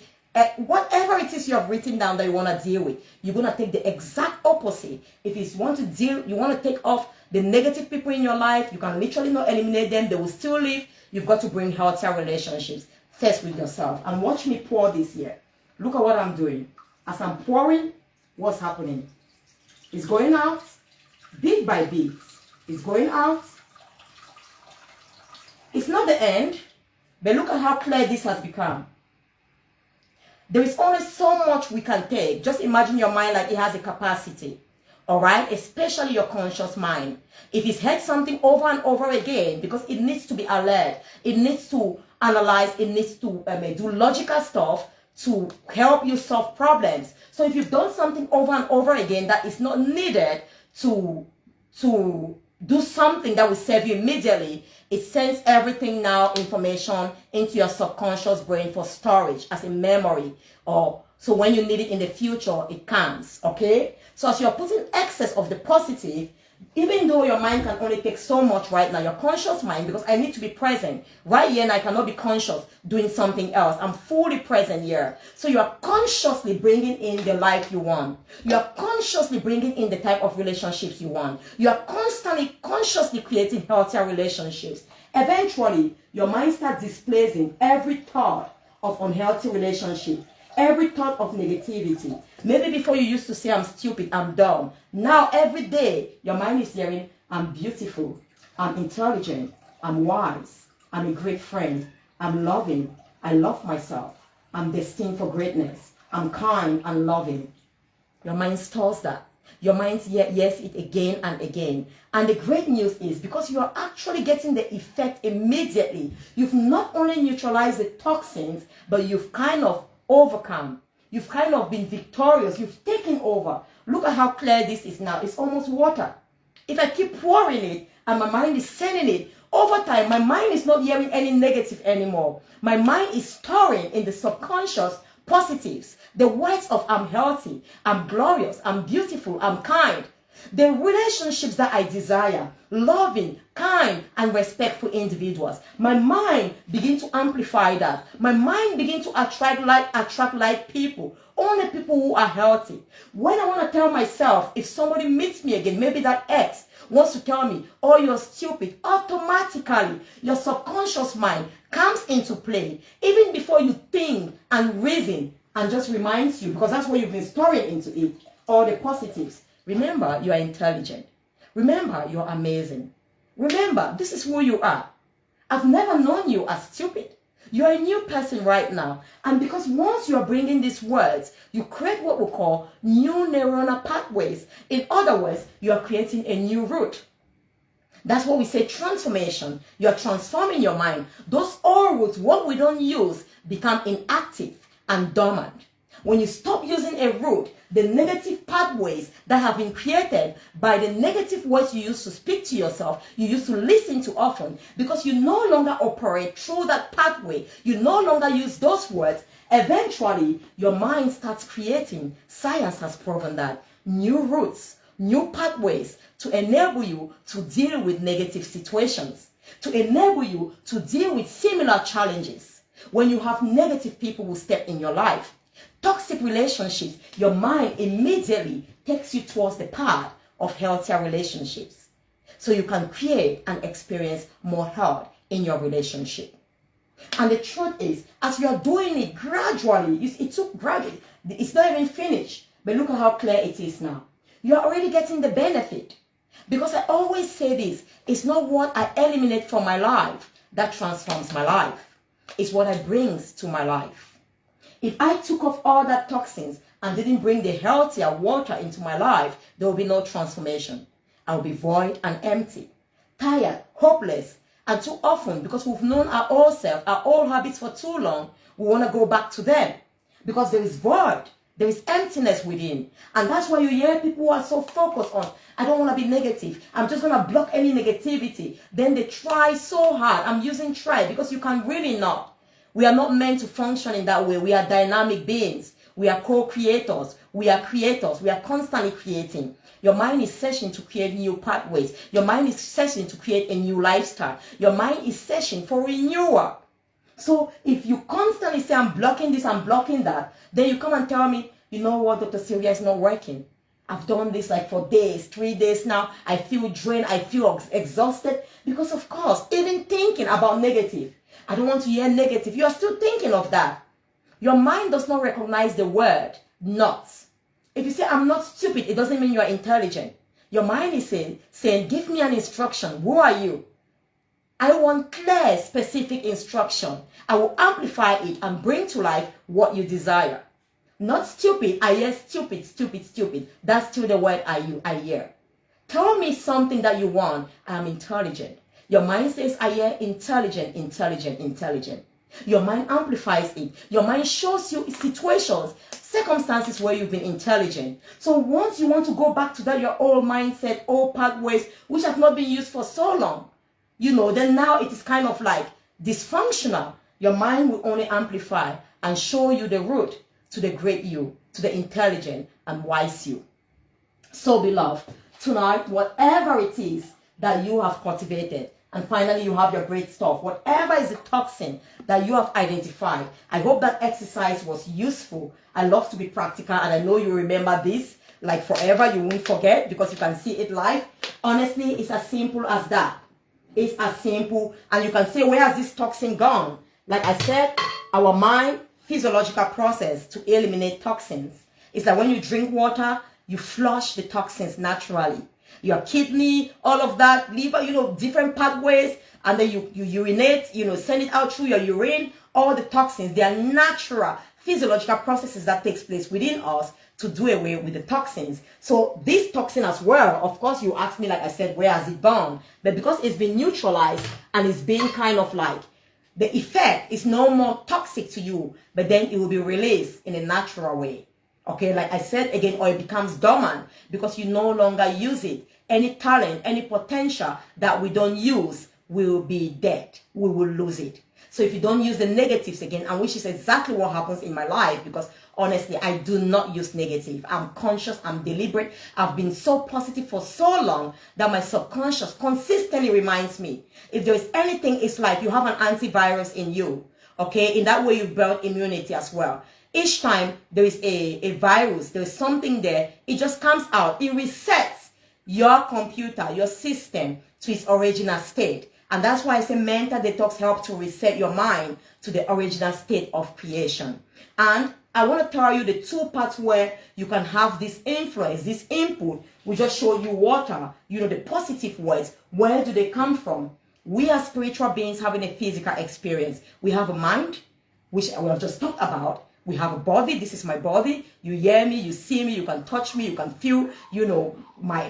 S1: Whatever it is you have written down that you want to deal with, you're going to take the exact opposite. If you want to take off the negative people in your life, you can literally not eliminate them. They will still live. You've got to bring healthier relationships first with yourself. And watch me pour this here. Look at what I'm doing. As I'm pouring, what's happening? It's going out bit by bit. It's going out. It's not the end, but look at how clear this has become. There is only so much we can take. Just imagine your mind like it has a capacity. All right? Especially your conscious mind. If it's heard something over and over again, because it needs to be alert, it needs to analyze, it needs to do logical stuff to help you solve problems. So if you've done something over and over again that is not needed to do something that will serve you immediately, it sends everything now, information, into your subconscious brain for storage as a memory, or so when you need it in the future, it comes, okay? So as you're putting excess of the positive, even though your mind can only take so much right now, your conscious mind, because I need to be present right here and I cannot be conscious doing something else. I'm fully present here. So you are consciously bringing in the life you want. You are consciously bringing in the type of relationships you want. You are constantly, consciously creating healthier relationships. Eventually, your mind starts displacing every thought of unhealthy relationship, every thought of negativity. Maybe before you used to say, I'm stupid, I'm dumb. Now, every day, your mind is hearing, I'm beautiful, I'm intelligent, I'm wise, I'm a great friend, I'm loving, I love myself, I'm destined for greatness, I'm kind and loving. Your mind stores that. Your mind hears it again and again. And the great news is, because you are actually getting the effect immediately, you've not only neutralized the toxins, but you've kind of overcome. You've kind of been victorious. You've taken over. Look at how clear this is now. It's almost water. If I keep pouring it and my mind is sending it, over time, my mind is not hearing any negative anymore. My mind is storing in the subconscious positives. The words of I'm healthy, I'm glorious, I'm beautiful, I'm kind. The relationships that I desire, loving, kind, and respectful individuals. My mind begin to amplify that. My mind begin to attract like people. Only people who are healthy. When I want to tell myself, if somebody meets me again, maybe that ex wants to tell me, oh, you're stupid, automatically your subconscious mind comes into play even before you think and reason, and just reminds you, because that's what you've been storing into it, all the positives. Remember, you are intelligent. Remember, you're amazing. Remember, this is who you are. I've never known you as stupid. You're a new person right now. And because once you're bringing these words, you create what we call new neuronal pathways. In other words, you're creating a new root. That's what we say transformation. You're transforming your mind. Those old roots, what we don't use, become inactive and dormant. When you stop using a root, the negative pathways that have been created by the negative words you used to speak to yourself, you used to listen to often, because you no longer operate through that pathway, you no longer use those words, eventually your mind starts creating, science has proven that, new roots, new pathways to enable you to deal with negative situations, to enable you to deal with similar challenges. When you have negative people who step in your life, toxic relationships, your mind immediately takes you towards the path of healthier relationships. So you can create and experience more health in your relationship. And the truth is, as you are doing it gradually, it took gradually, it's not even finished, but look at how clear it is now. You are already getting the benefit. Because I always say this, it's not what I eliminate from my life that transforms my life. It's what I bring to my life. If I took off all that toxins and didn't bring the healthier water into my life, there will be no transformation. I will be void and empty, tired, hopeless, and too often, because we've known our old self, our old habits for too long, we want to go back to them. Because there is void, there is emptiness within. And that's why you hear people who are so focused on, I don't want to be negative, I'm just going to block any negativity. Then they try so hard. I'm using try because you can really not. We are not meant to function in that way. We are dynamic beings. We are co-creators. We are creators. We are constantly creating. Your mind is searching to create new pathways. Your mind is searching to create a new lifestyle. Your mind is searching for renewal. So if you constantly say, I'm blocking this, I'm blocking that, then you come and tell me, you know what, Dr. Sylvia, is not working. I've done this like for days, 3 days now. I feel drained. I feel exhausted. Because of course, even thinking about negative, I don't want to hear negative. You are still thinking of that. Your mind does not recognize the word not. If you say, I'm not stupid, it doesn't mean you are intelligent. Your mind is saying, give me an instruction. Who are you? I want clear, specific instruction. I will amplify it and bring to life what you desire. Not stupid. I hear stupid, stupid, stupid. That's still the word I hear. Tell me something that you want. I'm intelligent. Your mind says, I hear intelligent, intelligent, intelligent. Your mind amplifies it. Your mind shows you situations, circumstances where you've been intelligent. So once you want to go back to that, your old mindset, old pathways, which have not been used for so long, then now it is kind of like dysfunctional. Your mind will only amplify and show you the route to the great you, to the intelligent and wise you. So beloved, tonight, whatever it is that you have cultivated, and finally you have your great stuff, whatever is the toxin that you have identified, I hope that exercise was useful. I love to be practical, and I know you remember this like forever. You won't forget because you can see it live. Honestly, it's as simple as that. It's as simple, and you can say, where has this toxin gone? Like I said, our mind, physiological process to eliminate toxins. It's like when you drink water, you flush the toxins naturally. Your kidney, all of that, liver, different pathways, and then you urinate, send it out through your urine, all the toxins. They are natural physiological processes that takes place within us to do away with the toxins. So this toxin as well, of course, you asked me, like I said, where has it gone? But because it's been neutralized and it's been kind of like, the effect is no more toxic to you, but then it will be released in a natural way. Okay, like I said again, or it becomes dormant because you no longer use it. Any talent, any potential that we don't use will be dead. We will lose it. So if you don't use the negatives again, and which is exactly what happens in my life, because honestly, I do not use negative. I'm conscious, I'm deliberate. I've been so positive for so long that my subconscious consistently reminds me. If there is anything, it's like you have an antivirus in you. Okay, in that way you've built immunity as well. Each time there is a virus, there is something there, it just comes out. It resets your computer, your system to its original state. And that's why I say mental detox helps to reset your mind to the original state of creation. And I want to tell you the two parts where you can have this influence, this input. We just showed you water, the positive words. Where do they come from? We are spiritual beings having a physical experience. We have a mind, which we have just talked about. We have a body. This is my body. You hear me, you see me, you can touch me, you can feel, my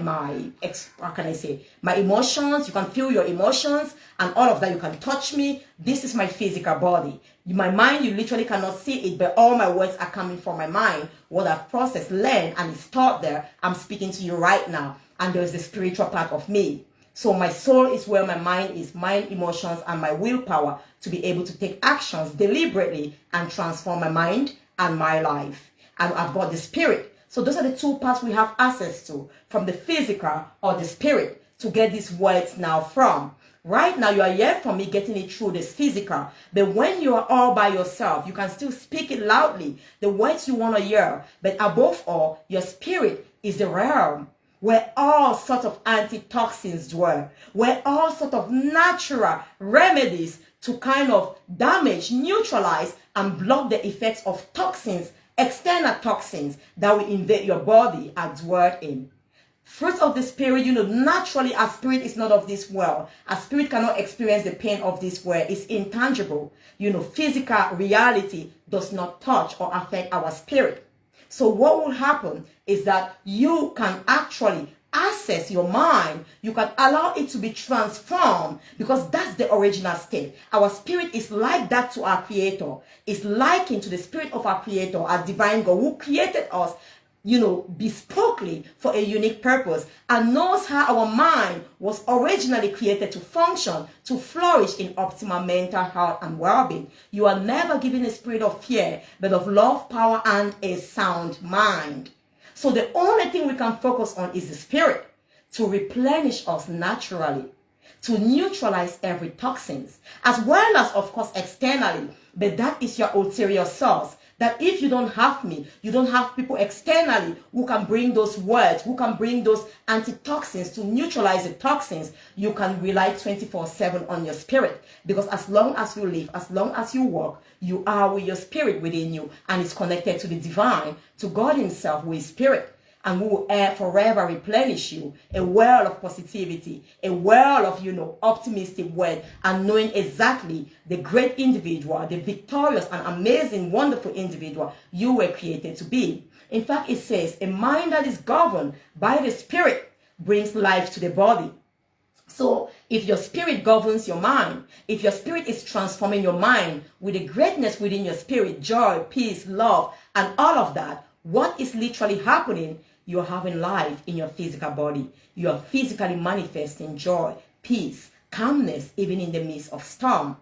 S1: emotions. You can feel your emotions and all of that. You can touch me. This is my physical body. My mind, you literally cannot see it, but all my words are coming from my mind. What I've processed, learned, and it's taught there. I'm speaking to you right now. And there's the spiritual part of me. So my soul is where my mind is, mind, emotions, and my willpower to be able to take actions deliberately and transform my mind and my life. And I've got the spirit. So those are the two parts we have access to, from the physical or the spirit, to get these words now from. Right now, you are here from me getting it through this physical. But when you are all by yourself, you can still speak it loudly, the words you want to hear. But above all, your spirit is the realm where all sorts of antitoxins dwell, where all sorts of natural remedies to kind of damage, neutralize, and block the effects of toxins, external toxins that will invade your body are dwelled in. Fruit of the spirit, naturally our spirit is not of this world. Our spirit cannot experience the pain of this world. It's intangible. Physical reality does not touch or affect our spirit. So what will happen is that you can actually access your mind. You can allow it to be transformed, because that's the original state. Our spirit is like that to our creator. It's likened to the spirit of our creator, our divine God, who created us, bespokely for a unique purpose, and knows how our mind was originally created to function, to flourish in optimal mental health and well-being. You are never given a spirit of fear, but of love, power, and a sound mind. So the only thing we can focus on is the spirit, to replenish us naturally, to neutralize every toxins, as well as, of course, externally. But that is your ulterior source. That if you don't have me, you don't have people externally who can bring those words, who can bring those antitoxins to neutralize the toxins, you can rely 24/7 on your spirit. Because as long as you live, as long as you walk, you are with your spirit within you, and it's connected to the divine, to God himself, who is spirit, and who will forever replenish you. A well of positivity, a well of, optimistic word, and knowing exactly the great individual, the victorious and amazing, wonderful individual you were created to be. In fact, it says, a mind that is governed by the spirit brings life to the body. So if your spirit governs your mind, if your spirit is transforming your mind with the greatness within your spirit, joy, peace, love, and all of that, what is literally happening? You're having life in your physical body. You are physically manifesting joy, peace, calmness, even in the midst of storm.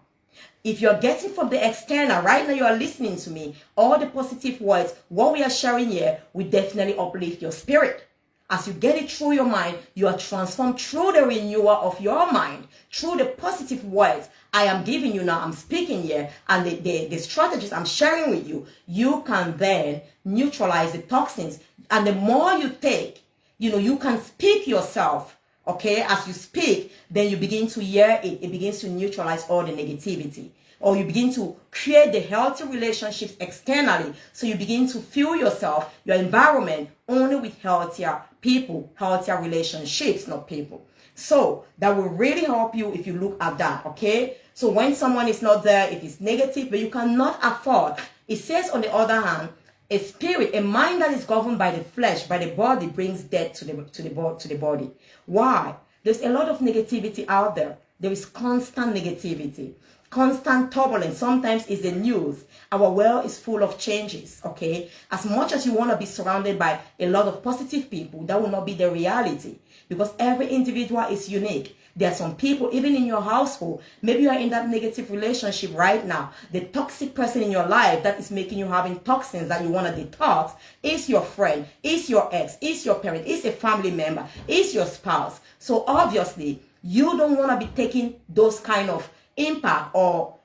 S1: If you're getting from the external, right now you are listening to me, all the positive words, what we are sharing here, will definitely uplift your spirit. As you get it through your mind, you are transformed through the renewal of your mind, through the positive words I am giving you now, I'm speaking here, and the strategies I'm sharing with you. You can then neutralize the toxins. And the more you take, you can speak yourself, okay? As you speak, then you begin to hear it. It begins to neutralize all the negativity. Or you begin to create the healthy relationships externally. So you begin to fill yourself, your environment, only with healthier people, healthier relationships, not people. So that will really help you if you look at that, okay? So when someone is not there, if it's negative, but you cannot afford. It says on the other hand, a spirit, a mind that is governed by the flesh, by the body, brings death to the body. Why? There's a lot of negativity out there. There is constant negativity. constant turbulence. Sometimes it's the news. Our world is full of changes, okay? As much as you want to be surrounded by a lot of positive people, that will not be the reality, because every individual is unique. There are some people, even in your household, maybe you are in that negative relationship right now. The toxic person in your life that is making you having toxins that you want to detox is your friend, is your ex, is your parent, is a family member, is your spouse. So obviously, you don't want to be taking those kind of impact, or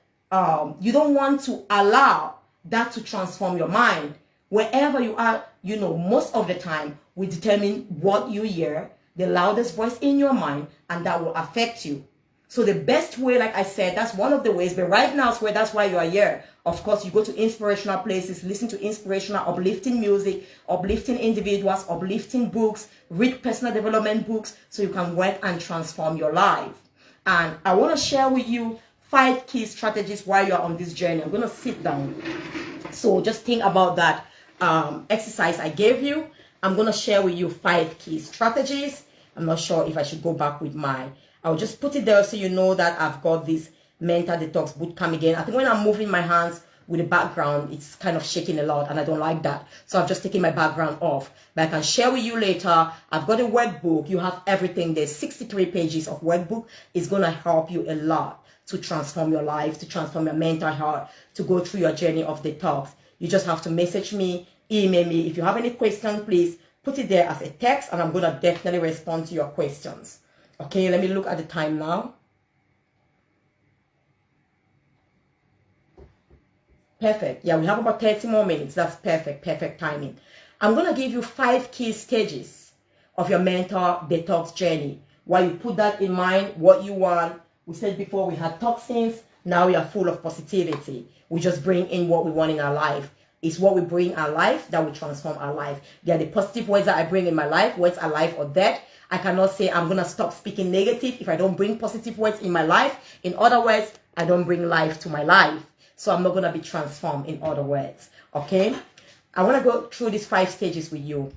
S1: you don't want to allow that to transform your mind. Wherever you are, you know, most of the time, we determine what you hear, the loudest voice in your mind, and that will affect you. So the best way, like I said, that's one of the ways, but right now is where, that's why you are here. Of course, you go to inspirational places, listen to inspirational, uplifting music, uplifting individuals, uplifting books, read personal development books, so you can work and transform your life. And I want to share with you 5 key strategies while you're on this journey. I'm going to sit down. So just think about that exercise I gave you. I'm going to share with you 5 key strategies. I'm not sure if I should go back with I'll just put it there so you know that I've got this Mental Detox Bootcamp again. I think when I'm moving my hands with the background, it's kind of shaking a lot, and I don't like that. So I've just taken my background off. But I can share with you later. I've got a workbook. You have everything. There's 63 pages of workbook. It's going to help you a lot to transform your life, to transform your mental health, to go through your journey of detox. You just have to message me, email me. If you have any question, please put it there as a text, and I'm going to definitely respond to your questions. Okay, let me look at the time now. Perfect. Yeah, we have about 30 more minutes. That's perfect. Perfect timing. I'm going to give you 5 key stages of your mental detox journey. While you put that in mind, what you want. We said before we had toxins. Now we are full of positivity. We just bring in what we want in our life. It's what we bring our life that will transform our life. They are the positive words that I bring in my life, words are life or death. I cannot say I'm going to stop speaking negative if I don't bring positive words in my life. In other words, I don't bring life to my life. So I'm not going to be transformed, in other words. Okay? I want to go through these 5 stages with you.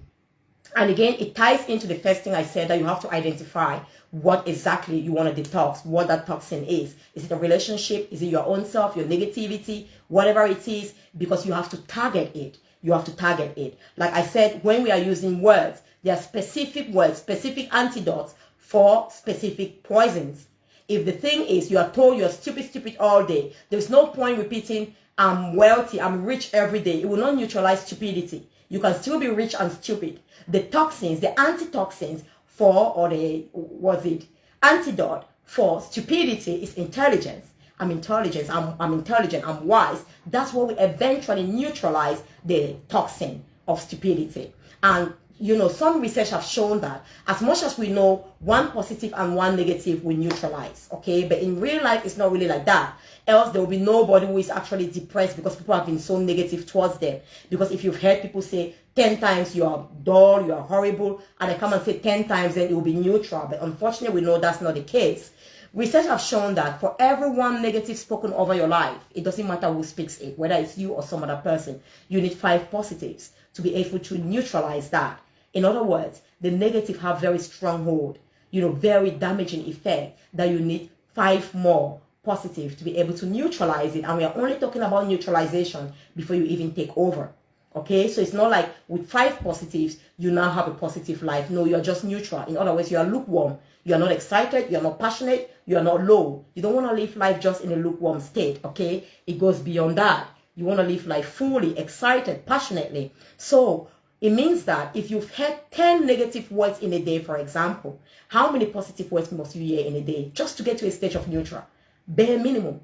S1: And again, it ties into the first thing I said, that you have to identify what exactly you want to detox, what that toxin is. Is it a relationship? Is it your own self, your negativity, whatever it is? Because you have to target it. You have to target it. Like I said, when we are using words, there are specific words, specific antidotes for specific poisons. If the thing is you are told you're stupid all day, there's no point repeating, I'm wealthy, I'm rich every day. It will not neutralize stupidity. You can still be rich and stupid. The toxins, the antitoxins for, or the, antidote for stupidity is intelligence. I'm intelligent, I'm wise. That's what will eventually neutralize the toxin of stupidity. And you know, some research have shown that as much as we know, one positive and one negative will neutralize, okay? But in real life, it's not really like that. Else there will be nobody who is actually depressed because people have been so negative towards them. Because if you've heard people say 10 times you are dull, you are horrible, and they come and say 10 times, then it will be neutral. But unfortunately, we know that's not the case. Research have shown that for every one negative spoken over your life, it doesn't matter who speaks it, whether it's you or some other person, you need 5 positives to be able to neutralize that. In other words, the negative have very strong hold, you know, very damaging effect, that you need 5 more positive to be able to neutralize it. And we are only talking about neutralization before you even take over. Okay, so it's not like with 5 positives, you now have a positive life. No, you're just neutral. In other words, you are lukewarm. You are not excited. You are not passionate. You are not low. You don't want to live life just in a lukewarm state. Okay, it goes beyond that. You want to live life fully, excited, passionately. So it means that if you've heard 10 negative words in a day, for example, how many positive words must you hear in a day just to get to a stage of neutral? Bare minimum,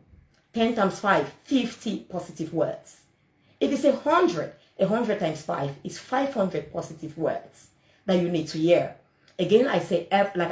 S1: 10 times 5, 50 positive words. If it's 100 times 5 is 500 positive words that you need to hear. Again, like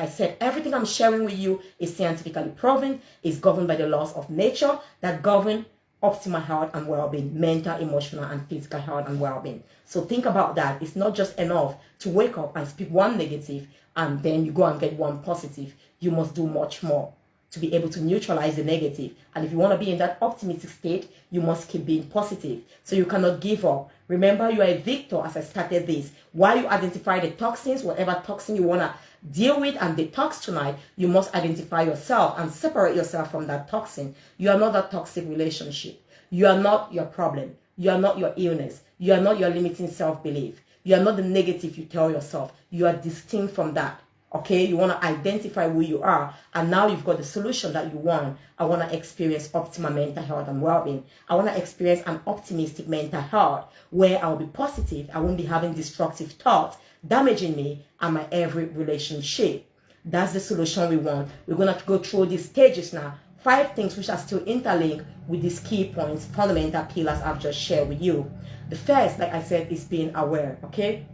S1: I said, everything I'm sharing with you is scientifically proven, is governed by the laws of nature that govern optimal health and well-being, mental, emotional, and physical health and well-being. So think about that. It's not just enough to wake up and speak one negative and then you go and get one positive. You must do much more to be able to neutralize the negative. And if you want to be in that optimistic state, you must keep being positive. So you cannot give up. Remember, you are a victor as I started this. While you identify the toxins, whatever toxin you want to deal with and detox tonight, you must identify yourself and separate yourself from that toxin. You are not that toxic relationship. You are not your problem. You are not your illness. You are not your limiting self-belief. You are not the negative you tell yourself. You are distinct from that. Okay, you want to identify who you are, and now you've got the solution that you want. I want to experience optimal mental health and well-being. I want to experience an optimistic mental health where I'll be positive. I won't be having destructive thoughts damaging me and my every relationship. That's the solution we want. We're going to go through these stages now. 5 things which are still interlinked with these key points, fundamental pillars I've just shared with you. The first, like I said, is being aware, okay?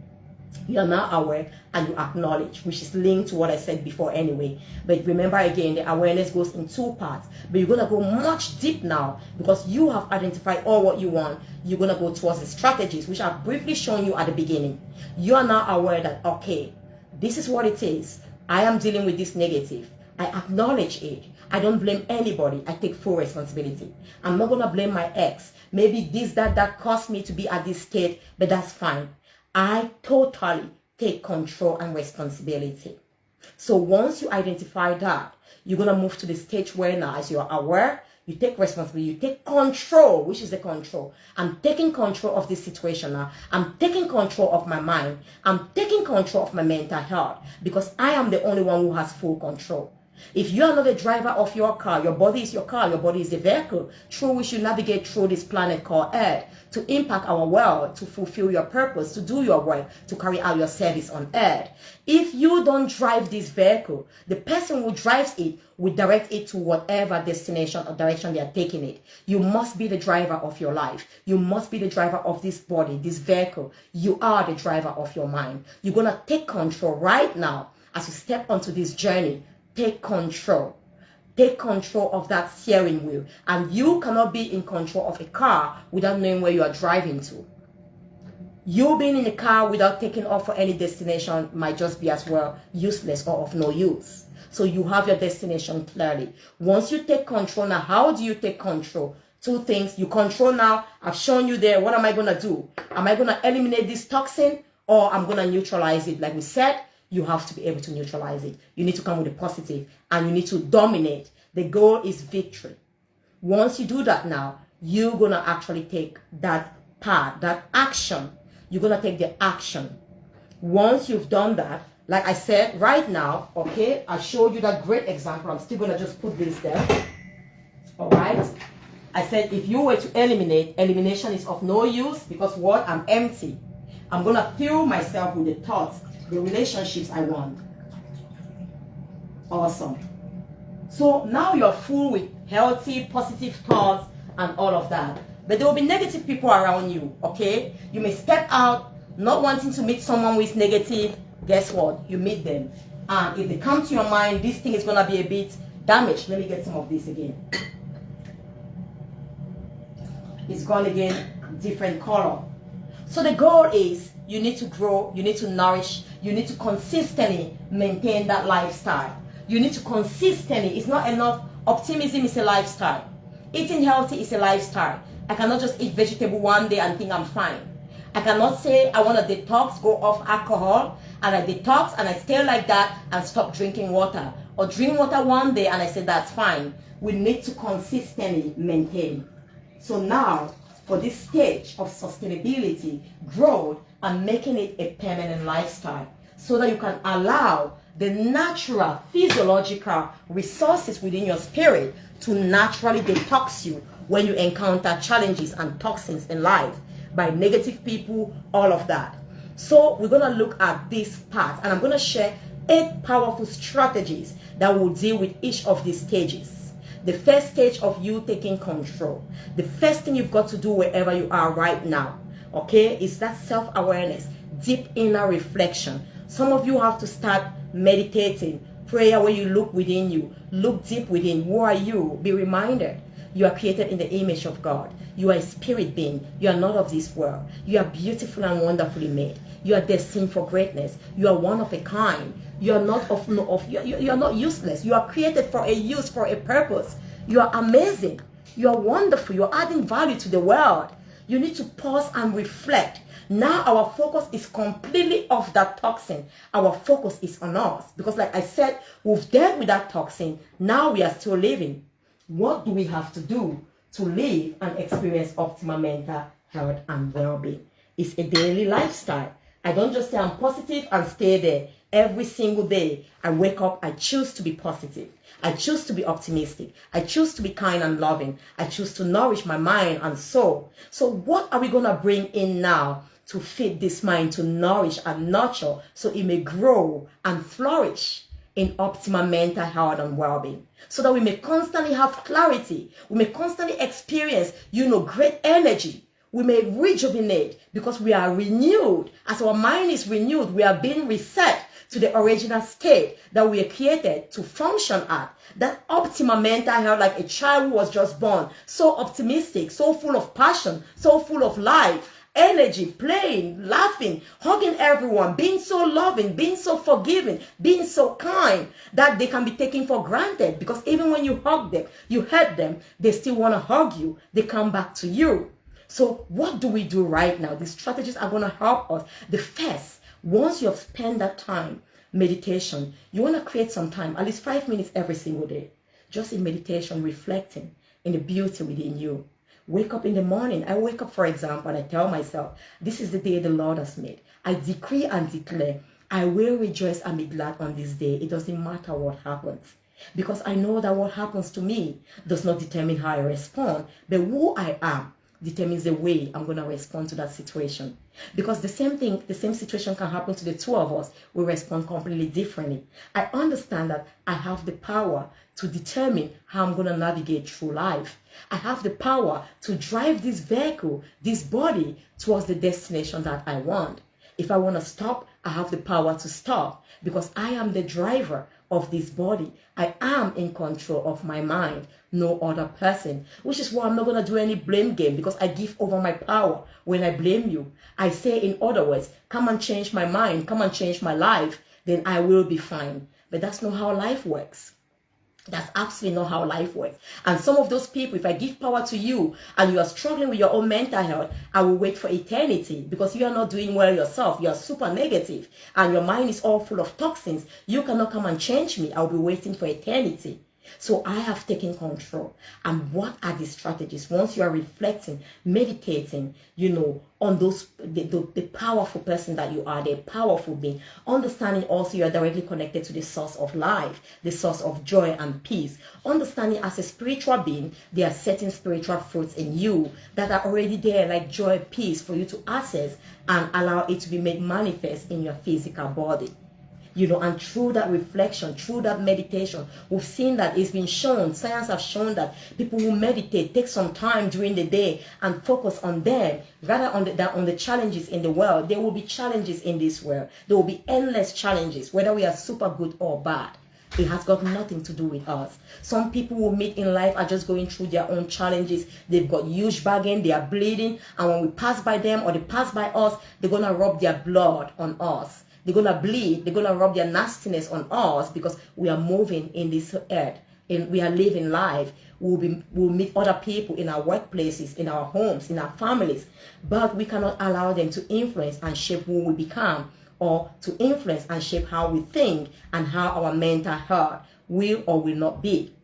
S1: You are now aware and you acknowledge, which is linked to what I said before anyway. But remember again, the awareness goes in 2 parts. But you're going to go much deep now because you have identified all what you want. You're going to go towards the strategies, which I've briefly shown you at the beginning. You are now aware that, okay, this is what it is. I am dealing with this negative. I acknowledge it. I don't blame anybody. I take full responsibility. I'm not going to blame my ex. Maybe this, that caused me to be at this state, but that's fine. I totally take control and responsibility. So once you identify that, you're going to move to the stage where now, as you're aware, you take responsibility, you take control, which is the control. I'm taking control of this situation now. I'm taking control of my mind. I'm taking control of my mental health because I am the only one who has full control. If you are not the driver of your car, your body is your car, your body is the vehicle through which you navigate through this planet called Earth to impact our world, to fulfill your purpose, to do your work, to carry out your service on Earth. If you don't drive this vehicle, the person who drives it will direct it to whatever destination or direction they are taking it. You must be the driver of your life. You must be the driver of this body, this vehicle. You are the driver of your mind. You're going to take control right now as you step onto this journey. Take control. Take control of that steering wheel. And you cannot be in control of a car without knowing where you are driving to. You being in a car without taking off for any destination might just be as well useless or of no use. So you have your destination clearly. Once you take control, now how do you take control? 2 things. You control now. I've shown you there. What am I going to do? Am I going to eliminate this toxin or I'm going to neutralize it? Like we said, you have to be able to neutralize it. You need to come with a positive and you need to dominate. The goal is victory. Once you do that now, you're going to actually take that part, that action. You're going to take the action. Once you've done that, like I said, right now, okay, I showed you that great example. I'm still going to just put this there. All right. I said if you were to eliminate, elimination is of no use because what? I'm empty. I'm going to fill myself with the thoughts, the relationships I want. Awesome. So now you're full with healthy, positive thoughts and all of that. But there will be negative people around you, okay? You may step out not wanting to meet someone who is negative. Guess what? You meet them. And if they come to your mind, this thing is going to be a bit damaged. Let me get some of this again. It's gone again, different color. So the goal is you need to grow, you need to nourish, you need to consistently maintain that lifestyle. You need to consistently, it's not enough. Optimism is a lifestyle. Eating healthy is a lifestyle. I cannot just eat vegetable one day and think I'm fine. I cannot say I want to detox, go off alcohol, and I detox and I stay like that and stop drinking water. Or drink water one day and I say that's fine. We need to consistently maintain. So now, for this stage of sustainability, growth, and making it a permanent lifestyle, so that you can allow the natural physiological resources within your spirit to naturally detox you when you encounter challenges and toxins in life by negative people, all of that. So we're going to look at this part and I'm going to share 8 powerful strategies that will deal with each of these stages. The first stage of you taking control. The first thing you've got to do wherever you are right now, okay, is that self-awareness, deep inner reflection. Some of you have to start meditating, prayer where you look within you, look deep within. Who are you? Be reminded. You are created in the image of God. You are a spirit being. You are not of this world. You are beautiful and wonderfully made. You are destined for greatness. You are one of a kind. You are not you are not useless. You are created for a use, for a purpose. You are amazing. You are wonderful. You are adding value to the world. You need to pause and reflect. Now our focus is completely off that toxin. Our focus is on us. Because like I said, we've dealt with that toxin. Now we are still living. What do we have to do to live and experience optimal mental health and well-being? It's a daily lifestyle. I don't just say I'm positive and stay there. Every single day I wake up, I choose to be positive. I choose to be optimistic. I choose to be kind and loving. I choose to nourish my mind and soul. So what are we going to bring in now to feed this mind, to nourish and nurture so it may grow and flourish in optimal mental health and well-being? So that we may constantly have clarity. We may constantly experience, great energy. We may rejuvenate because we are renewed. As our mind is renewed, we are being reset to the original state that we are created to function at. That optimal mental health, like a child who was just born, so optimistic, so full of passion, so full of life, energy, playing, laughing, hugging everyone, being so loving, being so forgiving, being so kind, that they can be taken for granted. Because even when you hug them, you hurt them, they still want to hug you. They come back to you. So what do we do right now? These strategies are going to help us. The first, once you have spent that time, meditation, you want to create some time, at least 5 minutes every single day, just in meditation, reflecting in the beauty within you. Wake up in the morning. I wake up, for example, and I tell myself, this is the day the Lord has made. I decree and declare, I will rejoice and be glad on this day. It doesn't matter what happens. Because I know that what happens to me does not determine how I respond, but who I am determines the way I'm going to respond to that situation. Because the same situation can happen to the two of us. We respond completely differently. I understand that I have the power to determine how I'm going to navigate through life. I have the power to drive this vehicle, this body, towards the destination that I want. If I want to stop, I have the power to stop because I am the driver of this body. I am in control of my mind, no other person, which is why I'm not going to do any blame game, because I give over my power when I blame you. I say, in other words, come and change my mind, come and change my life, then I will be fine. But that's not how life works. That's absolutely not how life works. And some of those people, if I give power to you and you are struggling with your own mental health, I will wait for eternity because you are not doing well yourself. You are super negative and your mind is all full of toxins. You cannot come and change me. I'll be waiting for eternity. So I have taken control. And what are the strategies? Once you are reflecting, meditating, on those, the powerful person that you are, the powerful being, understanding also you are directly connected to the source of life, the source of joy and peace. Understanding as a spiritual being, there are certain spiritual fruits in you that are already there, like joy, peace, for you to access and allow it to be made manifest in your physical body. And through that reflection, through that meditation, we've seen that it's been shown, science has shown that people who meditate, take some time during the day and focus on them, rather than on the challenges in the world. There will be challenges in this world. There will be endless challenges, whether we are super good or bad. It has got nothing to do with us. Some people who meet in life are just going through their own challenges. They've got huge bagging, they are bleeding, and when we pass by them or they pass by us, they're going to rub their blood on us. They're going to bleed. They're going to rub their nastiness on us because we are moving in this earth. And we are living life. We'll meet other people in our workplaces, in our homes, in our families. But we cannot allow them to influence and shape who we become, or to influence and shape how we think and how our mental health will or will not be.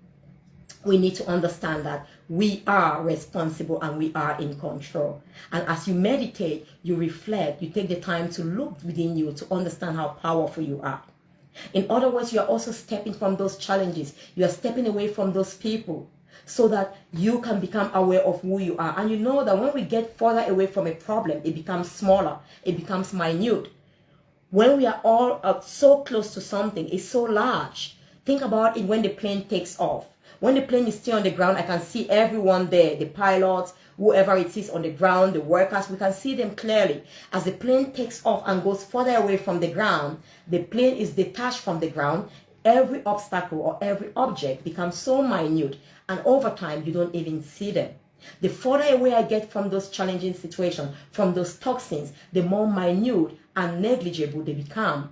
S1: We need to understand that we are responsible and we are in control. And as you meditate, you reflect, you take the time to look within you to understand how powerful you are. In other words, you are also stepping from those challenges. You are stepping away from those people so that you can become aware of who you are. And you know that when we get further away from a problem, it becomes smaller, it becomes minute. When we are all so close to something, it's so large. Think about it when the plane takes off. When the plane is still on the ground, I can see everyone there, the pilots, whoever it is on the ground, the workers, we can see them clearly. As the plane takes off and goes further away from the ground, the plane is detached from the ground. Every obstacle or every object becomes so minute, and over time, you don't even see them. The further away I get from those challenging situations, from those toxins, the more minute and negligible they become.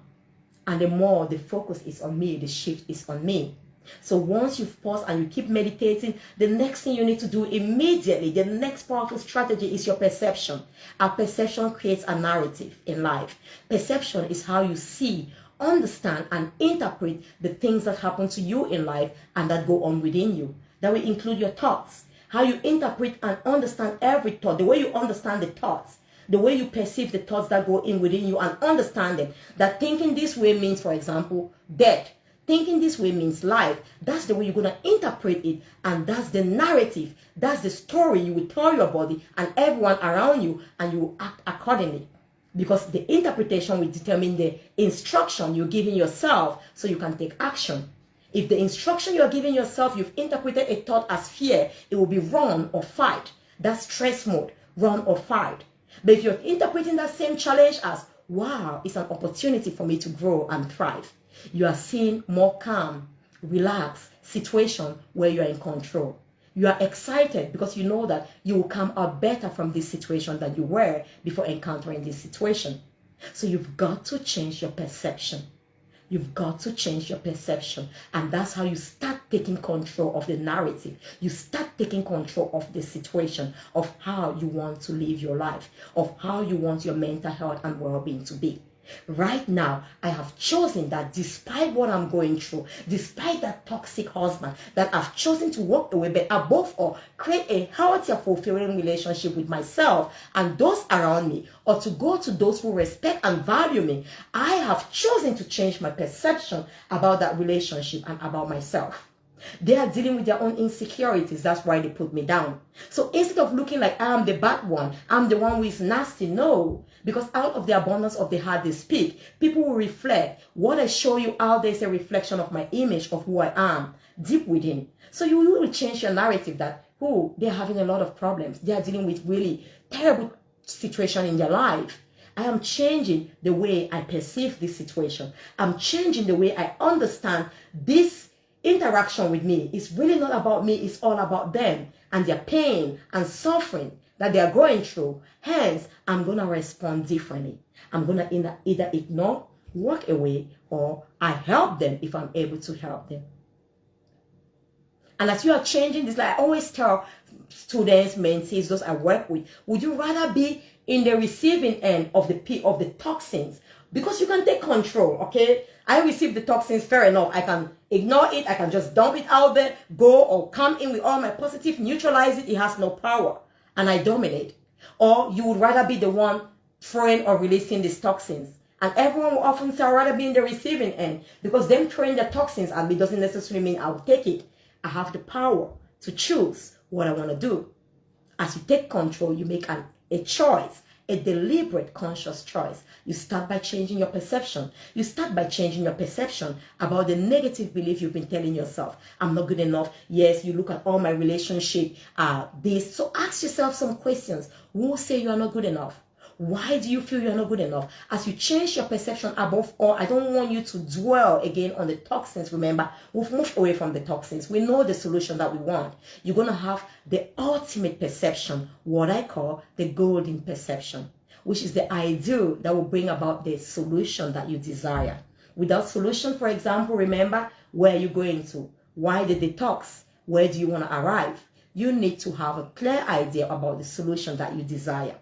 S1: And the more the focus is on me, the shift is on me. So once you've paused and you keep meditating, the next thing you need to do immediately, the next powerful strategy is your perception. Our perception creates a narrative in life. Perception is how you see, understand, and interpret the things that happen to you in life and that go on within you. That will include your thoughts, how you interpret and understand every thought, the way you understand the thoughts, the way you perceive the thoughts that go in within you and understand them. That thinking this way means, for example, death. Thinking this way means life. That's the way you're going to interpret it, and that's the narrative. That's the story you will tell your body and everyone around you, and you will act accordingly. Because the interpretation will determine the instruction you're giving yourself so you can take action. If the instruction you're giving yourself, you've interpreted a thought as fear, it will be run or fight. That's stress mode, run or fight. But if you're interpreting that same challenge as, wow, it's an opportunity for me to grow and thrive, you are seeing more calm, relaxed situation where you are in control. You are excited because you know that you will come out better from this situation than you were before encountering this situation. So you've got to change your perception. You've got to change your perception. And that's how you start taking control of the narrative. You start taking control of the situation, of how you want to live your life, of how you want your mental health and well-being to be. Right now, I have chosen that despite what I'm going through, despite that toxic husband, that I've chosen to walk away, but above all, create a healthier, fulfilling relationship with myself and those around me, or to go to those who respect and value me. I have chosen to change my perception about that relationship and about myself. They are dealing with their own insecurities. That's why they put me down. So instead of looking like I'm the bad one, I'm the one who is nasty, no. Because out of the abundance of the heart they speak, people will reflect. What I show you out there is a reflection of my image, of who I am, deep within. So you will change your narrative that, they're having a lot of problems. They are dealing with really terrible situation in their life. I am changing the way I perceive this situation. I'm changing the way I understand this interaction with me. It's really not about me, it's all about them and their pain and suffering that they are going through. Hence, I'm going to respond differently. I'm going to either ignore, walk away, or I help them if I'm able to help them. And as you are changing this, like I always tell students, mentees, those I work with, would you rather be in the receiving end of the toxins? Because you can take control, okay? I receive the toxins, fair enough. I can ignore it. I can just dump it out there, go or come in with all my positive, neutralize it. It has no power. And I dominate. Or you would rather be the one throwing or releasing these toxins. And everyone will often say, I'd rather be in the receiving end. Because them throwing the toxins at me doesn't necessarily mean I'll take it. I have the power to choose what I want to do. As you take control, you make a choice. A deliberate, conscious choice. You start by changing your perception. You start by changing your perception about the negative belief you've been telling yourself. I'm not good enough. Yes, you look at all my relationship, this. So ask yourself some questions. Who say you are not good enough? Why do you feel you're not good enough? As you change your perception, above all, I don't want you to dwell again on the toxins. Remember, we've moved away from the toxins. We know the solution that we want. You're going to have the ultimate perception, what I call the golden perception, which is the ideal that will bring about the solution that you desire. Without solution, for example, remember, where are you going to? Why the detox? Where do you want to arrive? You need to have a clear idea about the solution that you desire.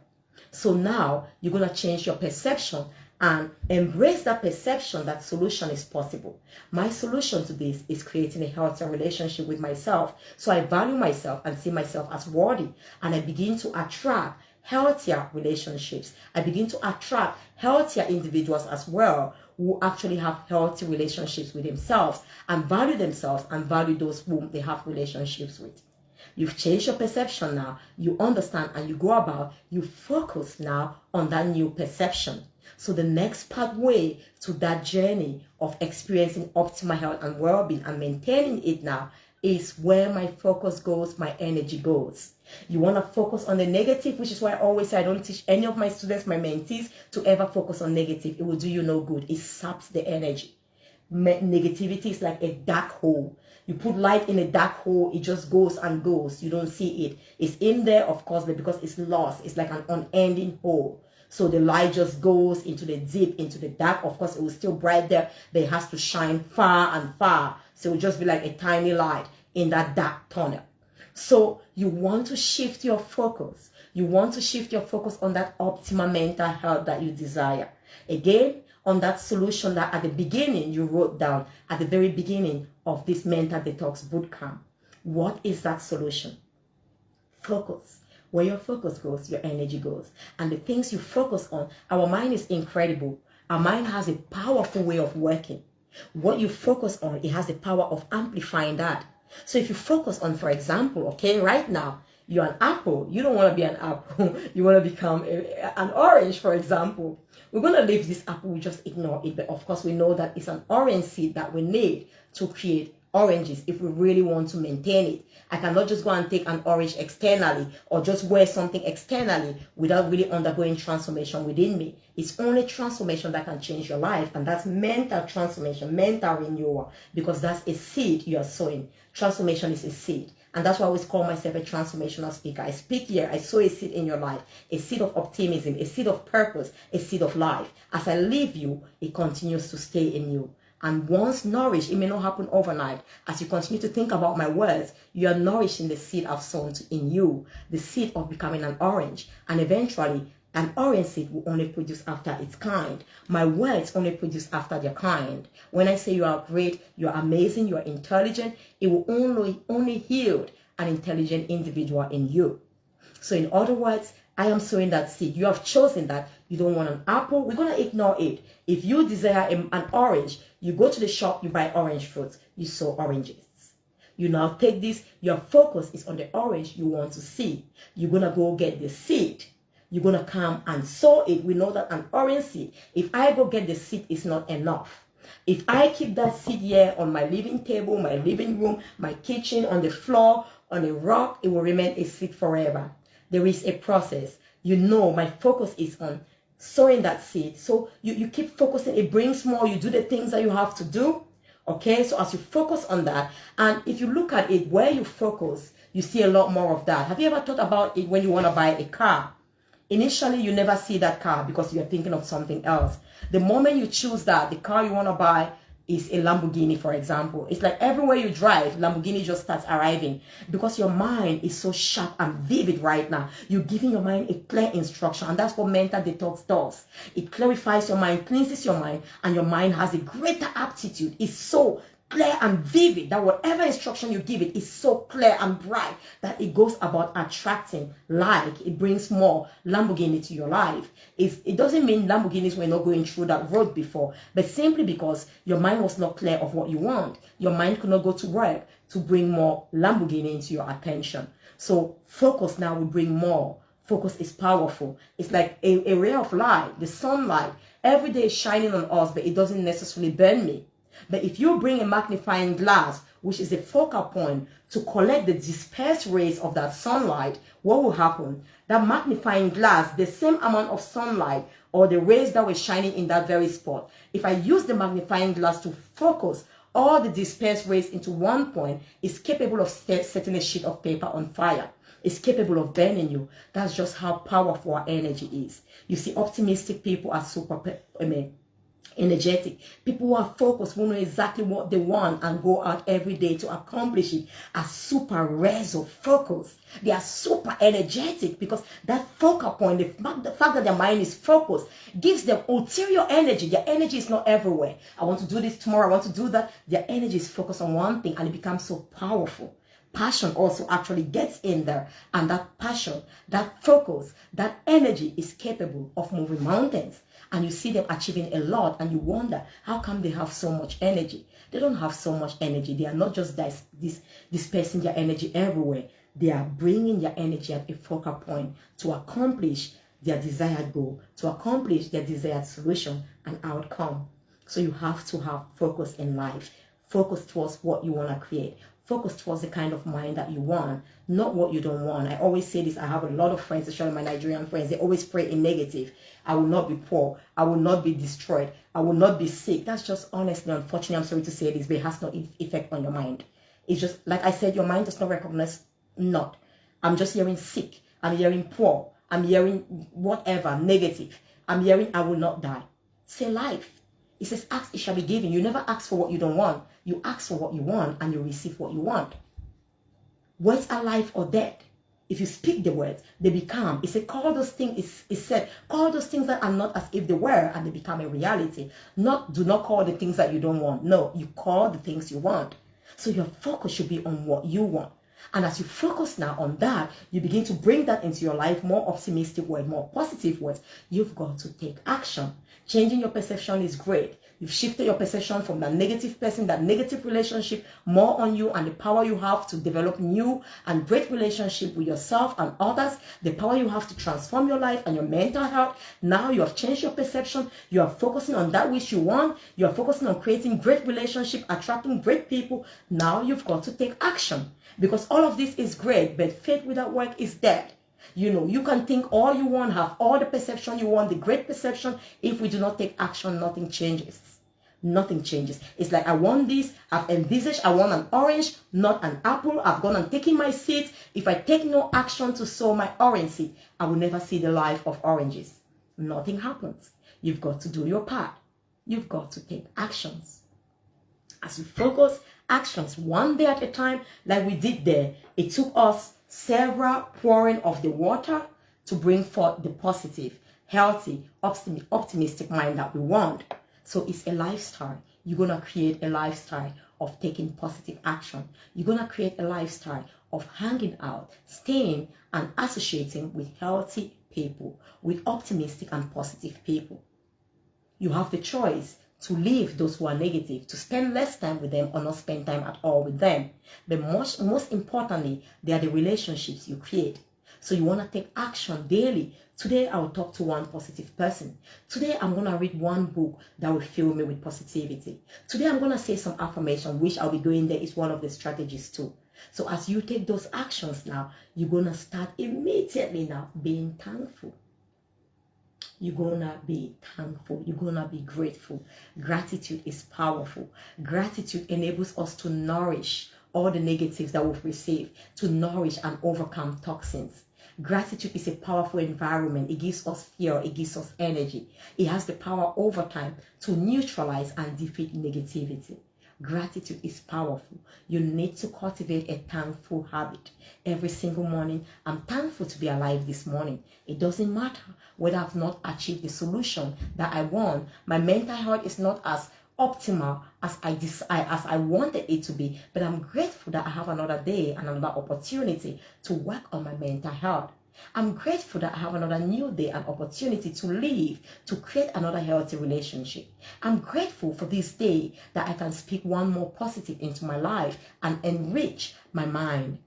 S1: So now you're going to change your perception and embrace that perception that solution is possible. My solution to this is creating a healthier relationship with myself. So I value myself and see myself as worthy. And I begin to attract healthier relationships. I begin to attract healthier individuals as well, who actually have healthy relationships with themselves and value themselves and value those whom they have relationships with. You've changed your perception now. You understand and you go about, you focus now on that new perception. So the next pathway to that journey of experiencing optimal health and well-being and maintaining it now is where my focus goes, my energy goes. You want to focus on the negative, which is why I always say I don't teach any of my students, my mentees, to ever focus on negative. It will do you no good. It saps the energy. Negativity is like a dark hole. You put light in a dark hole, it just goes and goes. You don't see it. It's in there, of course, but because it's lost, it's like an unending hole. So the light just goes into the deep, into the dark. Of course, it will still bright there, but it has to shine far and far So it will just be like a tiny light in that dark tunnel. So you want to shift your focus. You want to shift your focus on that optimal mental health that you desire. Again, on that solution that at the beginning you wrote down, at the very beginning of this Mental Detox Bootcamp. What is that solution? Focus. Where your focus goes, your energy goes. And the things you focus on, our mind is incredible. Our mind has a powerful way of working. What you focus on, it has the power of amplifying that. So if you focus on, for example, okay, right now, you're an apple. You don't want to be an apple. You want to become an orange, for example. We're going to leave this apple, we just ignore it. But of course, we know that it's an orange seed that we need to create oranges if we really want to maintain it. I cannot just go and take an orange externally or just wear something externally without really undergoing transformation within me. It's only transformation that can change your life, and that's mental transformation, mental renewal, because that's a seed you are sowing. Transformation is a seed. And that's why I always call myself a transformational speaker. I speak here, I sow a seed in your life, a seed of optimism, a seed of purpose, a seed of life. As I leave you, it continues to stay in you. And once nourished, it may not happen overnight. As you continue to think about my words, you are nourishing the seed I've sown in you, the seed of becoming an orange. And eventually, an orange seed will only produce after its kind. My words only produce after their kind. When I say you are great, you are amazing, you are intelligent, it will only yield an intelligent individual in you. So in other words, I am sowing that seed. You have chosen that you don't want an apple. We're going to ignore it. If you desire an orange, you go to the shop, you buy orange fruits, you sow oranges. You now take this, your focus is on the orange you want to see. You're going to go get the seed. You're going to come and sow it. We know that an orange seed, if I go get the seed, is not enough. If I keep that seed here on my living table, my living room, my kitchen, on the floor, on a rock, it will remain a seed forever. There is a process. You know, my focus is on sowing that seed. So you keep focusing. It brings more. You do the things that you have to do. Okay, so as you focus on that, and if you look at it, where you focus, you see a lot more of that. Have you ever thought about it when you want to buy a car? Initially, you never see that car because you're thinking of something else. The moment you choose that, the car you want to buy is a Lamborghini, for example. It's like everywhere you drive, Lamborghini just starts arriving because your mind is so sharp and vivid right now. You're giving your mind a clear instruction, and that's what mental detox does. It clarifies your mind, cleanses your mind, and your mind has a greater aptitude. It's so clear and vivid that whatever instruction you give it is so clear and bright that it goes about attracting, like it brings more Lamborghini to your life. It doesn't mean Lamborghinis were not going through that road before, but simply because your mind was not clear of what you want, your mind could not go to work to bring more Lamborghini into your attention. So focus now will bring more. Focus is powerful. It's like a ray of light, the sunlight. Every day is shining on us, but it doesn't necessarily burn me. But if you bring a magnifying glass, which is a focal point, to collect the dispersed rays of that sunlight, what will happen? That magnifying glass, the same amount of sunlight or the rays that were shining in that very spot, if I use the magnifying glass to focus all the dispersed rays into one point, it's capable of setting a sheet of paper on fire. It's capable of burning you. That's just how powerful our energy is. You see, optimistic people are super energetic. People who are focused, who know exactly what they want and go out every day to accomplish it, are super reso focused. They are super energetic because that focal point, the fact that their mind is focused, gives them ulterior energy. Their energy is not everywhere. I want to do this tomorrow, I want to do that. Their energy is focused on one thing, and it becomes so powerful. Passion also actually gets in there, and that passion, that focus, that energy is capable of moving mountains. And you see them achieving a lot, and you wonder, how come they have so much energy? They don't have so much energy. They are not just dispersing their energy everywhere. They are bringing their energy at a focal point to accomplish their desired goal, to accomplish their desired solution and outcome. So you have to have focus in life. Focus towards what you want to create. Focus towards the kind of mind that you want, not what you don't want. I always say this. I have a lot of friends, especially my Nigerian friends. They always pray in negative. I will not be poor. I will not be destroyed. I will not be sick. That's just honestly, unfortunately, I'm sorry to say this, but it has no effect on your mind. It's just, like I said, your mind does not recognize not. I'm just hearing sick. I'm hearing poor. I'm hearing whatever, negative. I'm hearing I will not die. Say life. It says, ask, it shall be given. You never ask for what you don't want. You ask for what you want and you receive what you want. Words are life or death. If you speak the words, they become. It said, call those things, it said, call those things that are not as if they were, and they become a reality. Do not call the things that you don't want. No, you call the things you want. So your focus should be on what you want. And as you focus now on that, you begin to bring that into your life, more optimistic words, more positive words. You've got to take action. Changing your perception is great. You've shifted your perception from that negative person, that negative relationship, more on you and the power you have to develop new and great relationship with yourself and others, the power you have to transform your life and your mental health. Now you have changed your perception. You are focusing on that which you want. You are focusing on creating great relationship, attracting great people. Now you've got to take action, because all of this is great, but faith without work is dead. You know, you can think all you want, have all the perception you want, the great perception. If we do not take action, nothing changes. Nothing changes. It's like, I want this, I've envisaged, I want an orange, not an apple. I've gone and taken my seeds. If I take no action to sow my orange seed, I will never see the life of oranges. Nothing happens. You've got to do your part. You've got to take actions. As you focus, actions one day at a time, like we did there, it took us several pouring of the water to bring forth the positive, healthy, optimistic mind that we want. So it's a lifestyle. You're going to create a lifestyle of taking positive action. You're going to create a lifestyle of hanging out, staying and associating with healthy people, with optimistic and positive people. You have the choice to leave those who are negative, to spend less time with them or not spend time at all with them. But most importantly, they are the relationships you create. So you want to take action daily. Today, I will talk to one positive person. Today, I'm going to read one book that will fill me with positivity. Today, I'm going to say some affirmation, which I'll be doing there is one of the strategies too. So as you take those actions now, you're going to start immediately now being thankful. You're going to be thankful. You're going to be grateful. Gratitude is powerful. Gratitude enables us to nourish all the negatives that we've received, to nourish and overcome toxins. Gratitude is a powerful environment. It gives us fuel. It gives us energy. It has the power over time to neutralize and defeat negativity. Gratitude is powerful. You need to cultivate a thankful habit. Every single morning, I'm thankful to be alive this morning. It doesn't matter whether I've not achieved the solution that I want. My mental health is not as optimal as I wanted it to be, but I'm grateful that I have another day and another opportunity to work on my mental health. I'm grateful that I have another new day and opportunity to live, to create another healthy relationship. I'm grateful for this day that I can speak one more positive into my life and enrich my mind,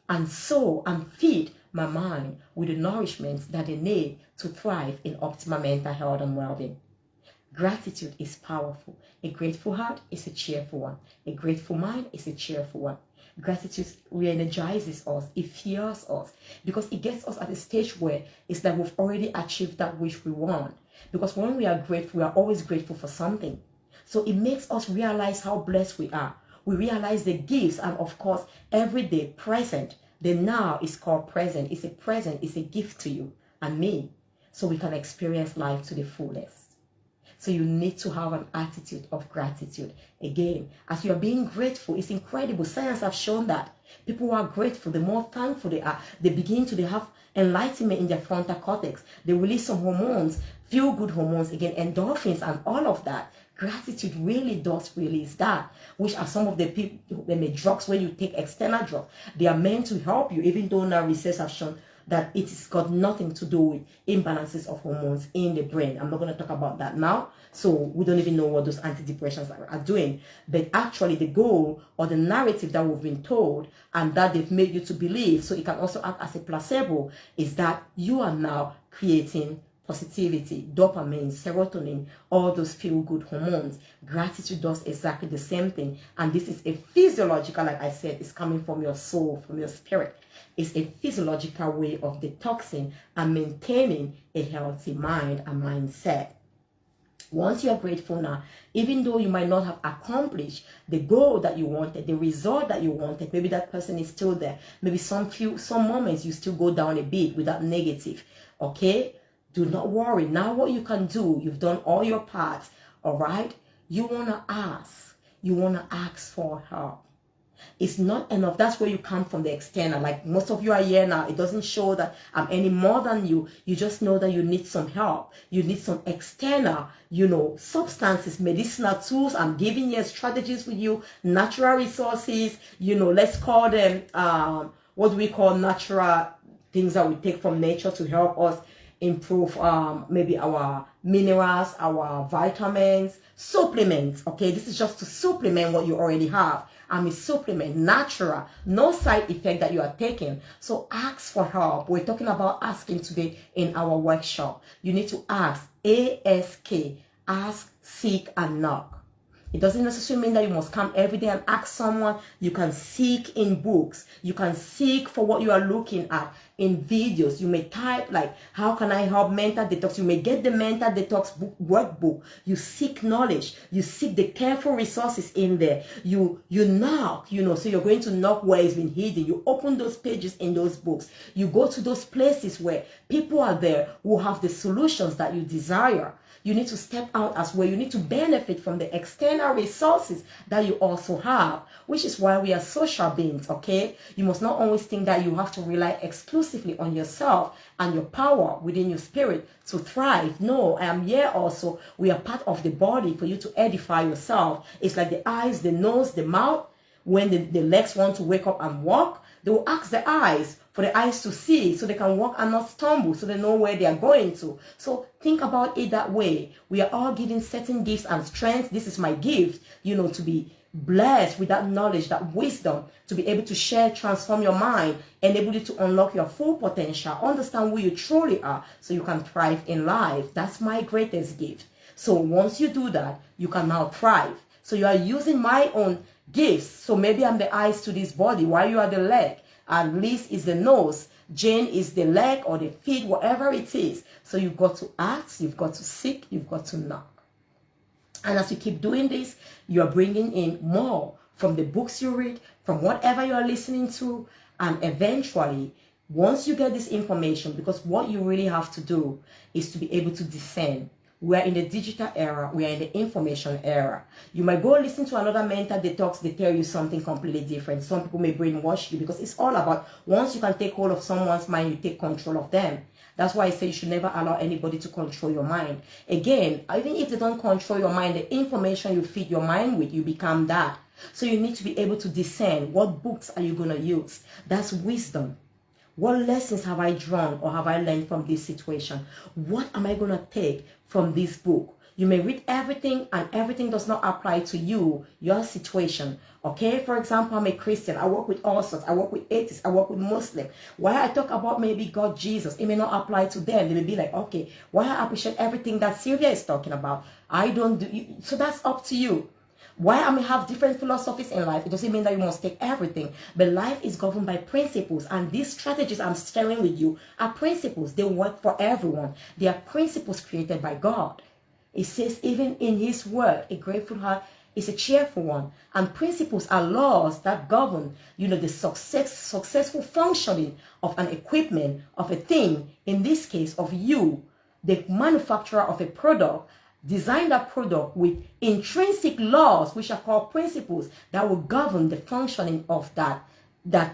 S1: and sow and feed my mind with the nourishments that they need to thrive in optimal mental health and well-being. Gratitude is powerful. A grateful heart is a cheerful one. A grateful mind is a cheerful one. Gratitude re-energizes us. It fuels us, because it gets us at a stage where it's like we've already achieved that which we want. Because when we are grateful, we are always grateful for something. So it makes us realize how blessed we are. We realize the gifts, and of course, every day present. The now is called present. It's a present. It's a gift to you and me, so we can experience life to the fullest. So you need to have an attitude of gratitude. Again, as you are being grateful, it's incredible. Science has shown that people who are grateful, the more thankful they are, they begin to have enlightenment in their frontal cortex. They release some hormones, feel-good hormones, again, endorphins and all of that. Gratitude really does release that, which are some of the people, the drugs, when you take external drugs, they are meant to help you, even though now research have shown that it has got nothing to do with imbalances of hormones in the brain. I'm not going to talk about that now. So we don't even know what those antidepressants are doing. But actually the goal or the narrative that we've been told and that they've made you to believe, so it can also act as a placebo, is that you are now creating positivity, dopamine, serotonin, all those feel-good hormones. Gratitude does exactly the same thing. And this is a physiological, like I said, it's coming from your soul, from your spirit. It's a physiological way of detoxing and maintaining a healthy mind and mindset. Once you are grateful now, even though you might not have accomplished the goal that you wanted, the result that you wanted, maybe that person is still there. Maybe some moments you still go down a bit with that negative. Okay? Do not worry. Now what you can do, you've done all your parts. All right? you want to ask. You want to ask for help. It's not enough. That's where you come from, the external. Like most of you are here now. It doesn't show that I'm any more than you. You just know that you need some help. You need some external, substances, medicinal tools. I'm giving you strategies with you, natural resources, let's call them, what do we call natural things that we take from nature to help us improve maybe our minerals, our vitamins, supplements. Okay, this is just to supplement what you already have. A supplement, natural, no side effect that you are taking. So ask for help. We're talking about asking today in our workshop. You need to ask, A-S-K, ask, seek, and knock. It doesn't necessarily mean that you must come every day and ask someone. You can seek in books. You can seek for what you are looking at in videos. You may type like, how can I help mental detox? You may get the mental detox workbook. You seek knowledge. You seek the careful resources in there. You knock, so you're going to knock where it's been hidden. You open those pages in those books. You go to those places where people are there who have the solutions that you desire. You need to step out as well. You need to benefit from the external resources that you also have, which is why we are social beings, okay? You must not always think that you have to rely exclusively on yourself and your power within your spirit to thrive. No, I am here also. We are part of the body for you to edify yourself. It's like the eyes, the nose, the mouth. When the legs want to wake up and walk, they will ask the eyes for the eyes to see so they can walk and not stumble, so they know where they are going to. So think about it that way. We are all given certain gifts and strengths. This is my gift, to be blessed with that knowledge, that wisdom, to be able to share, transform your mind, enable you to unlock your full potential, understand who you truly are so you can thrive in life. That's my greatest gift. So once you do that, you can now thrive. So you are using my own gifts. So maybe I'm the eyes to this body while you are the leg, and Liz is the nose, Jane is the leg or the feet, whatever it is. So you've got to ask, you've got to seek, you've got to knock. And as you keep doing this, you are bringing in more from the books you read, from whatever you are listening to, and eventually, once you get this information, because what you really have to do is to be able to discern. We are in the digital era. We are in the information era. You might go listen to another mental detox. They tell you something completely different. Some people may brainwash you because it's all about once you can take hold of someone's mind, you take control of them. That's why I say you should never allow anybody to control your mind. Again, even if they don't control your mind, the information you feed your mind with, you become that. So you need to be able to discern what books are you going to use. That's wisdom. What lessons have I drawn or have I learned from this situation? What am I going to take from this book? You may read everything and everything does not apply to you, your situation. Okay, for example, I'm a Christian. I work with all sorts. I work with atheists. I work with Muslims. Why I talk about maybe God, Jesus, it may not apply to them. They may be like, okay, why I appreciate everything that Sylvia is talking about. I don't do. So that's up to you. Why I may have different philosophies in life, it doesn't mean that you must take everything. But life is governed by principles. And these strategies I'm sharing with you are principles. They work for everyone. They are principles created by God. It says even in his word, a grateful heart is a cheerful one. And principles are laws that govern, the successful functioning of an equipment, of a thing, in this case of you, the manufacturer of a product. Design that product with intrinsic laws, which are called principles, that will govern the functioning of that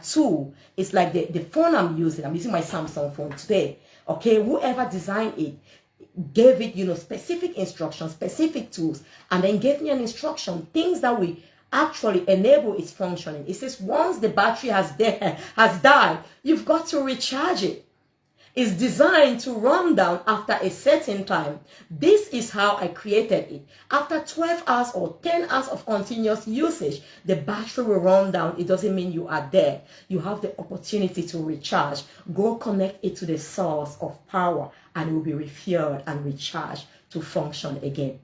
S1: tool. It's like the phone I'm using my Samsung phone today. Okay, whoever designed it gave it, specific instructions, specific tools, and then gave me an instruction, things that will actually enable its functioning. It says once the battery has died, you've got to recharge it. Is designed to run down after a certain time. This is how I created it. After 12 hours or 10 hours of continuous usage, the battery will run down. It doesn't mean you are there. You have the opportunity to recharge. Go connect it to the source of power and it will be refueled and recharged to function again.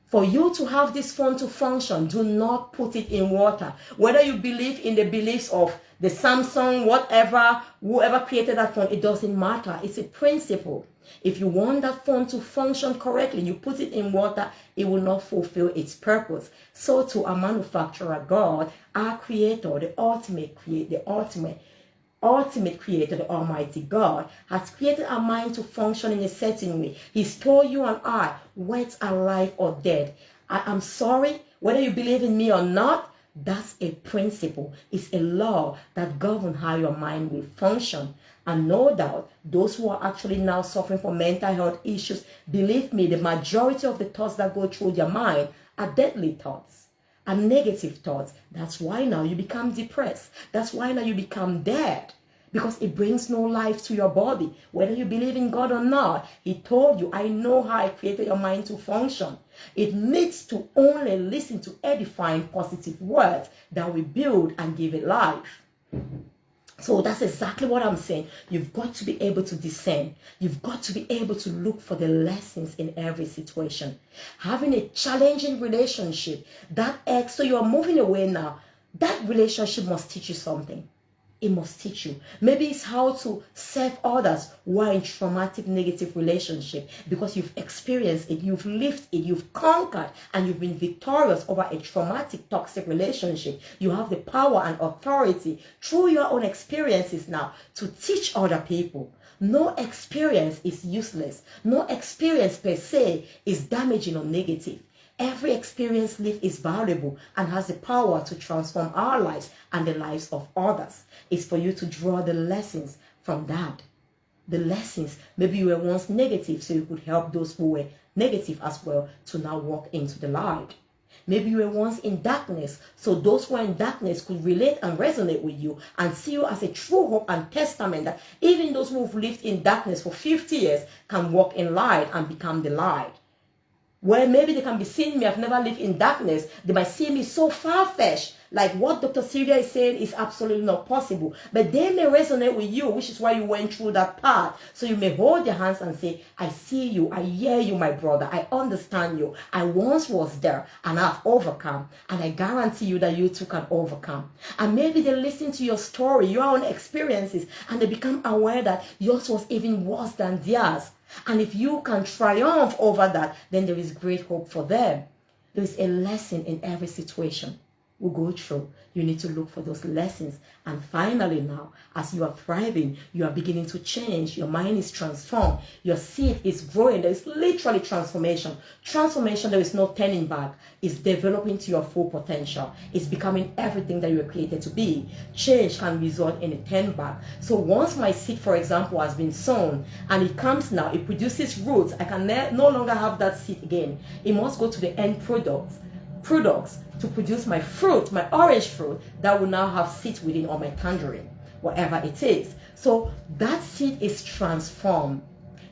S1: For you to have this phone to function, do not put it in water. Whether you believe in the beliefs of the Samsung, whatever, whoever created that phone, it doesn't matter. It's a principle. If you want that phone to function correctly, you put it in water, it will not fulfill its purpose. So to a manufacturer, God, our creator, the ultimate creator, the Almighty God, has created our mind to function in a certain way. He's told you and I, whether alive or dead. I am sorry, whether you believe in me or not. That's a principle. It's a law that governs how your mind will function. And no doubt, those who are actually now suffering from mental health issues, believe me, the majority of the thoughts that go through their mind are deadly thoughts and negative thoughts. That's why now you become depressed. That's why now you become dead. Because it brings no life to your body. Whether you believe in God or not, He told you, I know how I created your mind to function. It needs to only listen to edifying positive words that will build and give it life. So that's exactly what I'm saying. You've got to be able to discern. You've got to be able to look for the lessons in every situation. Having a challenging relationship, that ex, so you're moving away now, that relationship must teach you something. It must teach you. Maybe it's how to serve others who are in traumatic negative relationship, because you've experienced it, you've lived it, you've conquered, and you've been victorious over a traumatic toxic relationship. You have the power and authority through your own experiences now to teach other people. No experience is useless. No experience per se is damaging or negative. Every experience lived is valuable and has the power to transform our lives and the lives of others. It's for you to draw the lessons from that. The lessons, maybe you were once negative, so you could help those who were negative as well to now walk into the light. Maybe you were once in darkness, so those who are in darkness could relate and resonate with you and see you as a true hope and testament that even those who have lived in darkness for 50 years can walk in light and become the light. Where maybe they can be seeing me, I've never lived in darkness. They might see me so far-fetched, like what Dr. Sylvia is saying is absolutely not possible. But they may resonate with you, which is why you went through that path. So you may hold their hands and say, I see you, I hear you, my brother, I understand you. I once was there and I've overcome. And I guarantee you that you too can overcome. And maybe they listen to your story, your own experiences, and they become aware that yours was even worse than theirs. And if you can triumph over that, then there is great hope for them. There is a lesson in every situation we go through. You need to look for those lessons. And finally now, as you are thriving, you are beginning to change. Your mind is transformed. Your seed is growing. There is literally transformation. Transformation, there is no turning back. It's developing to your full potential. It's becoming everything that you were created to be. Change can result in a turn back. So once my seed, for example, has been sown and it comes now, it produces roots. I can no longer have that seed again. It must go to the end products to produce my fruit, my orange fruit that will now have seeds within, or my tangerine, whatever it is. So that seed is transformed.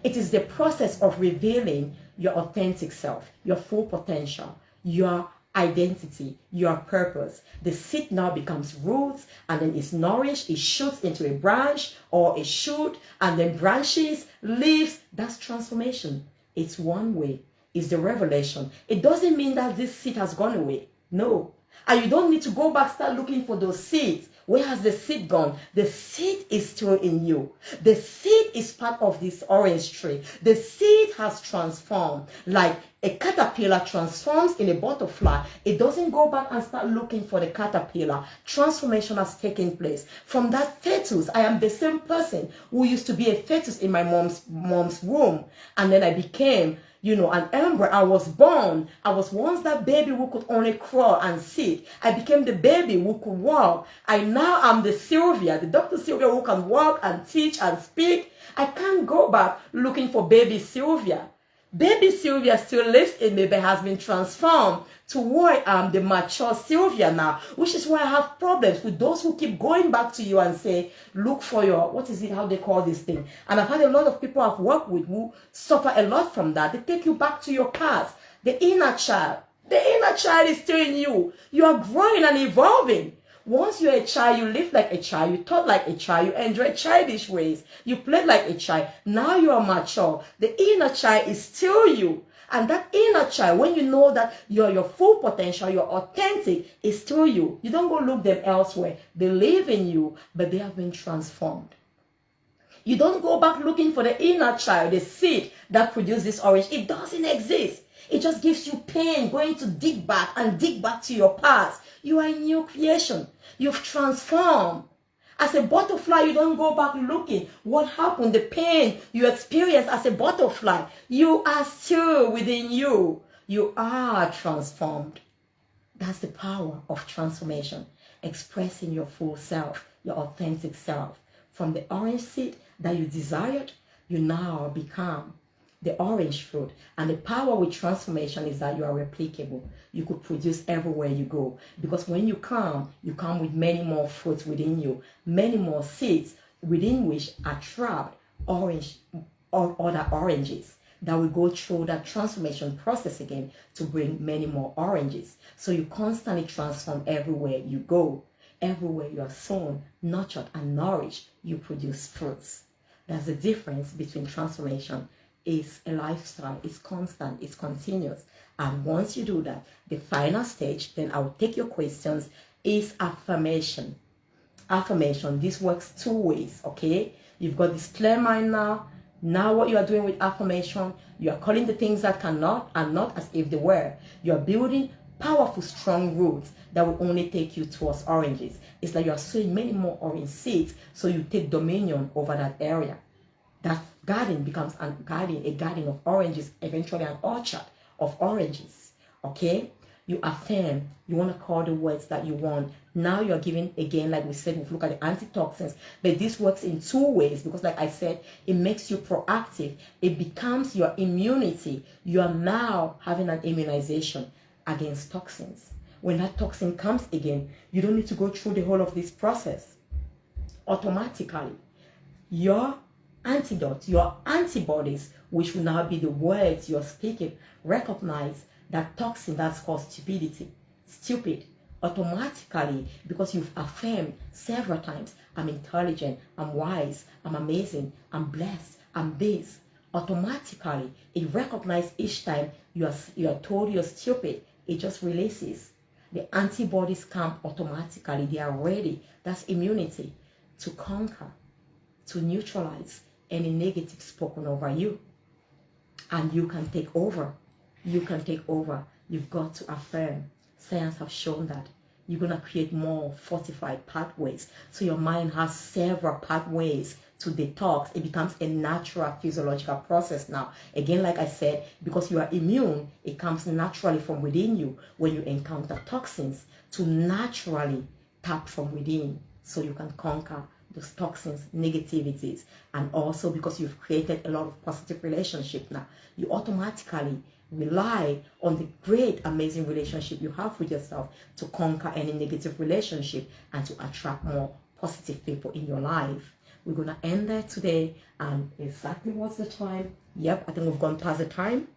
S1: It is the process of revealing your authentic self, your full potential, your identity, your purpose. The seed now becomes roots, and then it's nourished, it shoots into a branch or a shoot, and then branches, leaves. That's transformation. It's one way. Is the revelation. It doesn't mean that this seed has gone away. No. And you don't need to go back, start looking for those seeds. Where has the seed gone? The seed is still in you. The seed is part of this orange tree. The seed has transformed. Like a caterpillar transforms in a butterfly. It doesn't go back and start looking for the caterpillar. Transformation has taken place. From that fetus, I am the same person who used to be a fetus in my mom's womb. And then I became an embryo. I was born. I was once that baby who could only crawl and sit. I became the baby who could walk. I now am the Sylvia, the Dr. Sylvia who can walk and teach and speak. I can't go back looking for baby Sylvia. Baby Sylvia still lives in me, but has been transformed to where I am the mature Sylvia now, which is why I have problems with those who keep going back to you and say, look for your, what is it, how they call this thing? And I've had a lot of people I've worked with who suffer a lot from that. They take you back to your past, the inner child. The inner child is still in you. You are growing and evolving. Once you're a child, you live like a child, you thought like a child, you enjoy childish ways, you played like a child. Now you are mature. The inner child is still you. And that inner child, when you know that you're your full potential, you're authentic, is still you. You don't go look them elsewhere. They live in you, but they have been transformed. You don't go back looking for the inner child, the seed that produced this orange. It doesn't exist. It just gives you pain going to dig back to your past. You are a new creation. You've transformed. As a butterfly, you don't go back looking. What happened? The pain you experienced as a butterfly. You are still within you. You are transformed. That's the power of transformation. Expressing your full self, your authentic self. From the orange seed that you desired, you now become the orange fruit. And the power with transformation is that you are replicable. You could produce everywhere you go. Because when you come with many more fruits within you, many more seeds within which are trapped orange or other oranges that will go through that transformation process again to bring many more oranges. So you constantly transform everywhere you go. Everywhere you are sown, nurtured, and nourished, you produce fruits. That's the difference between transformation. Is a lifestyle, it's constant, it's continuous. And once you do that, the final stage, then I'll take your questions, is affirmation. Affirmation, this works two ways, okay? You've got this clear mind now. Now what you are doing with affirmation, you are calling the things that cannot and not as if they were. You are building powerful, strong roots that will only take you towards oranges. It's like you are sowing many more orange seeds, so you take dominion over that area. That garden becomes a garden of oranges, eventually an orchard of oranges. Okay? You affirm, you want to call the words that you want. Now you're giving, again, like we said, we've looked at the antitoxins, but this works in two ways because, like I said, it makes you proactive. It becomes your immunity. You are now having an immunization against toxins. When that toxin comes again, you don't need to go through the whole of this process. Automatically, your antidote, your antibodies, which will now be the words you're speaking, recognize that toxin that's called stupid, automatically, because you've affirmed several times, I'm intelligent, I'm wise, I'm amazing, I'm blessed, I'm this. Automatically, it recognizes each time you are told you're stupid, it just releases. The antibodies come automatically, they are ready. That's immunity to conquer, to neutralize any negative spoken over you. And you can take over. You can take over. You've got to affirm. Science has shown that. You're going to create more fortified pathways. So your mind has several pathways to detox. It becomes a natural physiological process now. Again, like I said, because you are immune, it comes naturally from within you when you encounter toxins to naturally tap from within so you can conquer those toxins, negativities. And also because you've created a lot of positive relationship now, you automatically rely on the great, amazing relationship you have with yourself to conquer any negative relationship and to attract more positive people in your life. We're going to end there today. And exactly what's the time? Yep, I think we've gone past the time.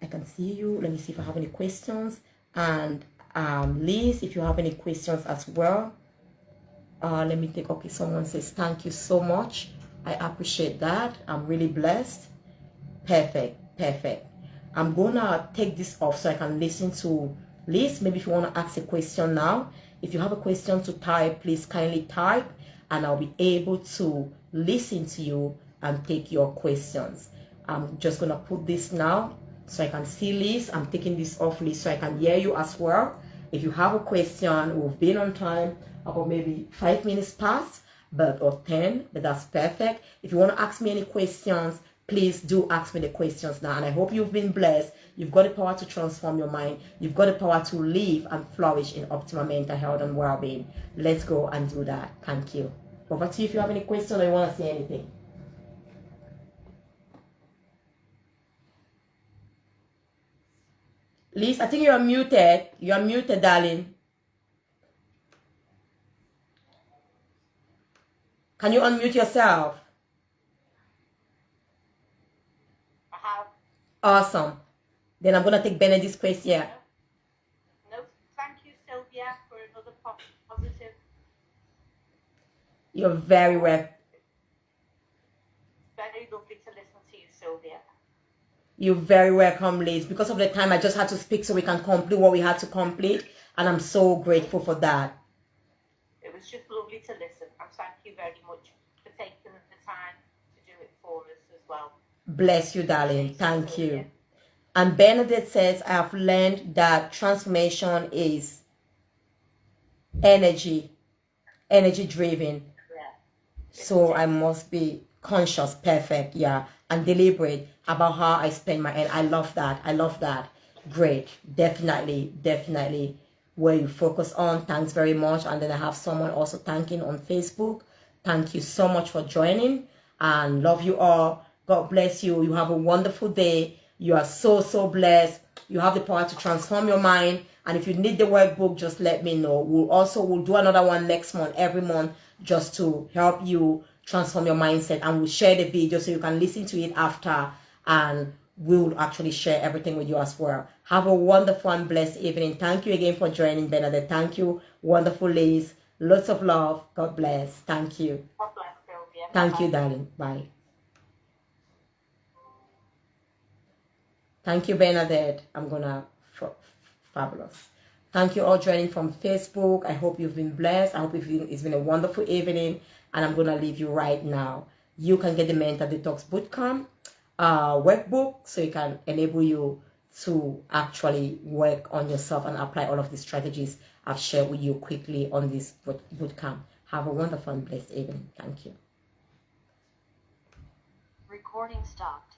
S1: I can see you. Let me see if I have any questions. And Liz, if you have any questions as well. Let me think. Okay, someone says, thank you so much. I appreciate that. I'm really blessed. Perfect, perfect. I'm gonna take this off so I can listen to Liz. Maybe if you want to ask a question now, if you have a question to type, please kindly type and I'll be able to listen to you and take your questions. I'm just gonna put this now so I can see Liz. I'm taking this off, Liz, so I can hear you as well. If you have a question, we've been on time, about maybe 5 minutes past, or 10, but that's perfect. If you want to ask me any questions, please do ask me the questions now. And I hope you've been blessed. You've got the power to transform your mind. You've got the power to live and flourish in optimal mental health and well-being. Let's go and do that. Thank you. Over to you if you have any questions or you want to say anything. Liz, I think you're muted. You're muted, darling. Can you unmute yourself?
S2: I have.
S1: Awesome. Then I'm going to take Benedict's question.
S2: No, thank you, Sylvia, for another positive.
S1: You're very welcome.
S2: Very lovely to listen to you, Sylvia.
S1: You're very welcome, Liz. Because of the time, I just had to speak so we can complete what we had to complete. And I'm so grateful for that.
S2: It was just lovely to listen. And thank you very much for taking the time to do it for us as well.
S1: Bless you, darling. Thank you. And Bernadette says, I have learned that transformation is energy driven.
S2: Yeah.
S1: So I must be conscious, perfect, yeah, and deliberate about how I spend my energy. I love that. I love that. Great. Definitely, definitely where you focus on. Thanks very much. And then I have someone also thanking on Facebook. Thank you so much for joining and love you all. God bless you. You have a wonderful day. You are so, so blessed. You have the power to transform your mind. And if you need the workbook, just let me know. We'll do another one next month, every month, just to help you transform your mindset. And we'll share the video so you can listen to it after, and we'll actually share everything with you as well. Have a wonderful and blessed evening. Thank you again for joining, Bernadette. Thank you, wonderful Liz. Lots of love. God bless. Thank you.
S2: God bless, Sylvia.
S1: Thank you, darling. Bye. Thank you, Bernadette. I'm gonna fabulous. Thank you all joining from Facebook. I hope you've been blessed. I hope it's been a wonderful evening. And I'm gonna leave you right now. You can get the Mental Detox Bootcamp workbook, so it can enable you to actually work on yourself and apply all of the strategies I've shared with you quickly on this bootcamp. Have a wonderful and blessed evening. Thank you.
S3: Recording stopped.